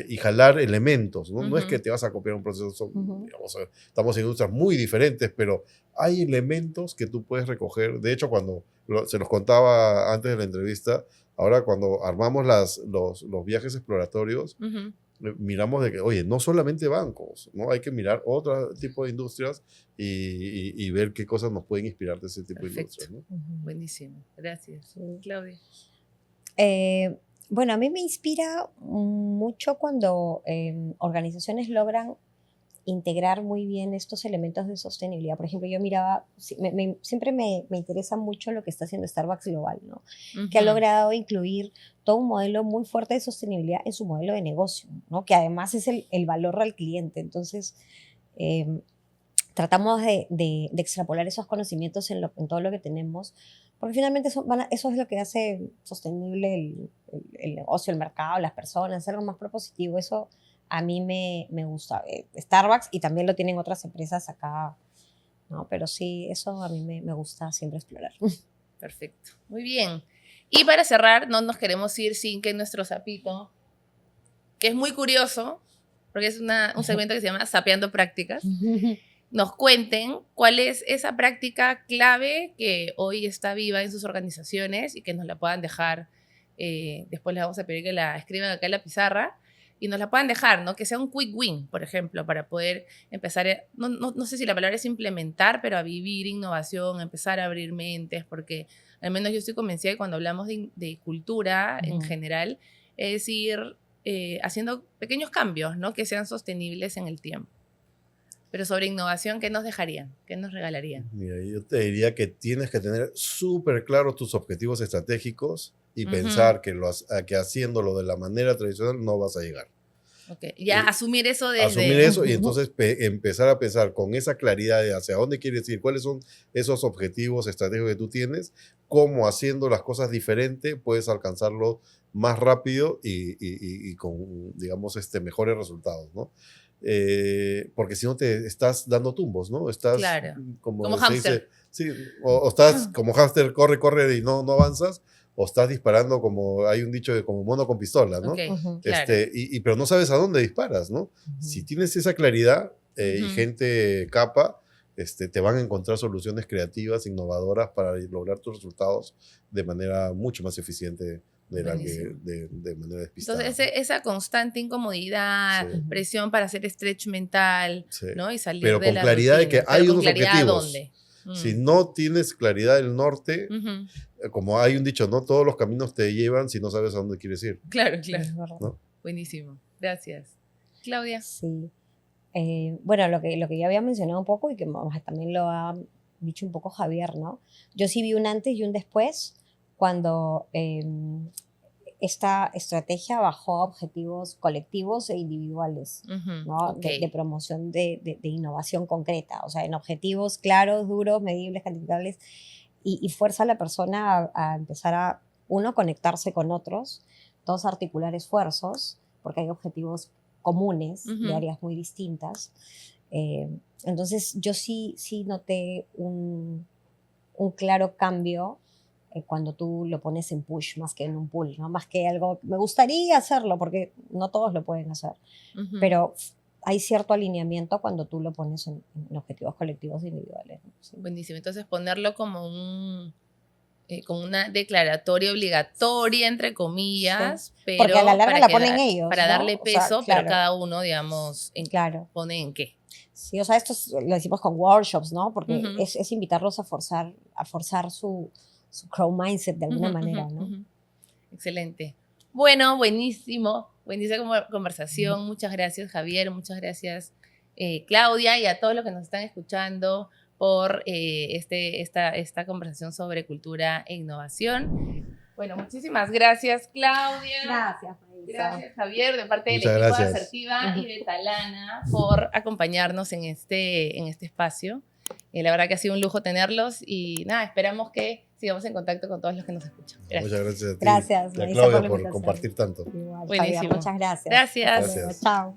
y jalar elementos, ¿no? No es que te vas a copiar un proceso, digamos, estamos en industrias muy diferentes, pero hay elementos que tú puedes recoger. De hecho, cuando se los contaba antes de la entrevista, ahora cuando armamos los viajes exploratorios, miramos de que, oye, no solamente bancos, ¿no? Hay que mirar otro tipo de industrias y ver qué cosas nos pueden inspirar de ese tipo de industrias, ¿no? Buenísimo, gracias. Claudia. Bueno, a mí me inspira mucho cuando organizaciones logran integrar muy bien estos elementos de sostenibilidad. Por ejemplo, yo miraba, siempre me interesa mucho lo que está haciendo Starbucks Global, ¿no? Que ha logrado incluir todo un modelo muy fuerte de sostenibilidad en su modelo de negocio, ¿no? Que además es el valor al cliente. Entonces, tratamos de extrapolar esos conocimientos en todo lo que tenemos, porque finalmente eso es lo que hace sostenible el negocio, el mercado, las personas, algo más propositivo. Eso a mí me gusta. Starbucks, y también lo tienen otras empresas acá, ¿no? Pero sí, eso a mí me gusta siempre explorar. Perfecto, muy bien. Y para cerrar, no nos queremos ir sin que nuestro sapito, que es muy curioso, porque es un segmento que se llama Sapeando Prácticas, nos cuenten cuál es esa práctica clave que hoy está viva en sus organizaciones y que nos la puedan dejar. Después les vamos a pedir que la escriban acá en la pizarra y nos la puedan dejar, ¿no? Que sea un quick win, por ejemplo, para poder empezar, no sé si la palabra es implementar, pero a vivir innovación, empezar a abrir mentes, porque al menos yo estoy convencida que cuando hablamos de cultura en general, es ir haciendo pequeños cambios, ¿no? Que sean sostenibles en el tiempo. Pero sobre innovación, ¿qué nos dejarían? ¿Qué nos regalarían? Mira, yo te diría que tienes que tener súper claros tus objetivos estratégicos y pensar que haciéndolo de la manera tradicional no vas a llegar. Okay. Ya asumir eso desde... Asumir eso y entonces empezar a pensar con esa claridad de hacia dónde quieres ir, cuáles son esos objetivos estratégicos que tú tienes, cómo haciendo las cosas diferente puedes alcanzarlo más rápido y con, digamos, mejores resultados, ¿no? Porque si no te estás dando tumbos, ¿no? Estás claro. Como se hámster. Dice, sí, o estás como hámster, corre y no avanzas, o estás disparando como, hay un dicho de como mono con pistola, ¿no? Okay, claro. Pero no sabes a dónde disparas, ¿no? Si tienes esa claridad y gente capa, te van a encontrar soluciones creativas, innovadoras para lograr tus resultados de manera mucho más eficiente de manera despistada. Entonces, esa constante incomodidad, presión para hacer stretch mental, ¿no? Y salir pero de con la claridad rutina. de que hay unos objetivos. ¿Dónde? Si no tienes claridad del norte, como hay un dicho, no todos los caminos te llevan si no sabes a dónde quieres ir. Claro. ¿No? Buenísimo. Gracias. Claudia. Sí. Bueno, lo que ya había mencionado un poco y que también lo ha dicho un poco Javier, ¿no? Yo sí vi un antes y un después cuando esta estrategia bajó a objetivos colectivos e individuales, ¿no? Okay. De promoción de innovación concreta, o sea, en objetivos claros, duros, medibles, calificables, y fuerza a la persona a empezar a, uno, conectarse con otros, dos, articular esfuerzos, porque hay objetivos comunes de áreas muy distintas. Entonces, yo sí noté un claro cambio cuando tú lo pones en push más que en un pull, ¿no? Más que algo, me gustaría hacerlo, porque no todos lo pueden hacer, pero hay cierto alineamiento cuando tú lo pones en objetivos colectivos e individuales, ¿no? Sí. Buenísimo. Entonces, ponerlo como como una declaratoria obligatoria, entre comillas, Sí. pero porque a la larga para la ponen ellos, para ¿no? darle peso, o sea, pero claro, cada uno, digamos, claro. pone en qué. Sí, o sea, esto lo decimos con workshops, ¿no? Porque es invitarlos a forzar su growth mindset de alguna manera, ¿no? Excelente. Bueno, buenísimo. Buenísima conversación. Muchas gracias, Javier. Muchas gracias, Claudia, y a todos los que nos están escuchando por esta conversación sobre cultura e innovación. Bueno, muchísimas gracias, Claudia. Gracias, Maísa. Gracias, Javier, de parte del Muchas equipo gracias. de Asertiva y de Talana por acompañarnos en este espacio. La verdad que ha sido un lujo tenerlos y nada, esperamos que sigamos en contacto con todos los que nos escuchan. Gracias. Muchas gracias a ti. Gracias, y a Maísa, Claudia por la por invitación. compartir tanto. Igual, Buenísimo. Javier, muchas gracias. Gracias. Hasta luego. Gracias. Chao.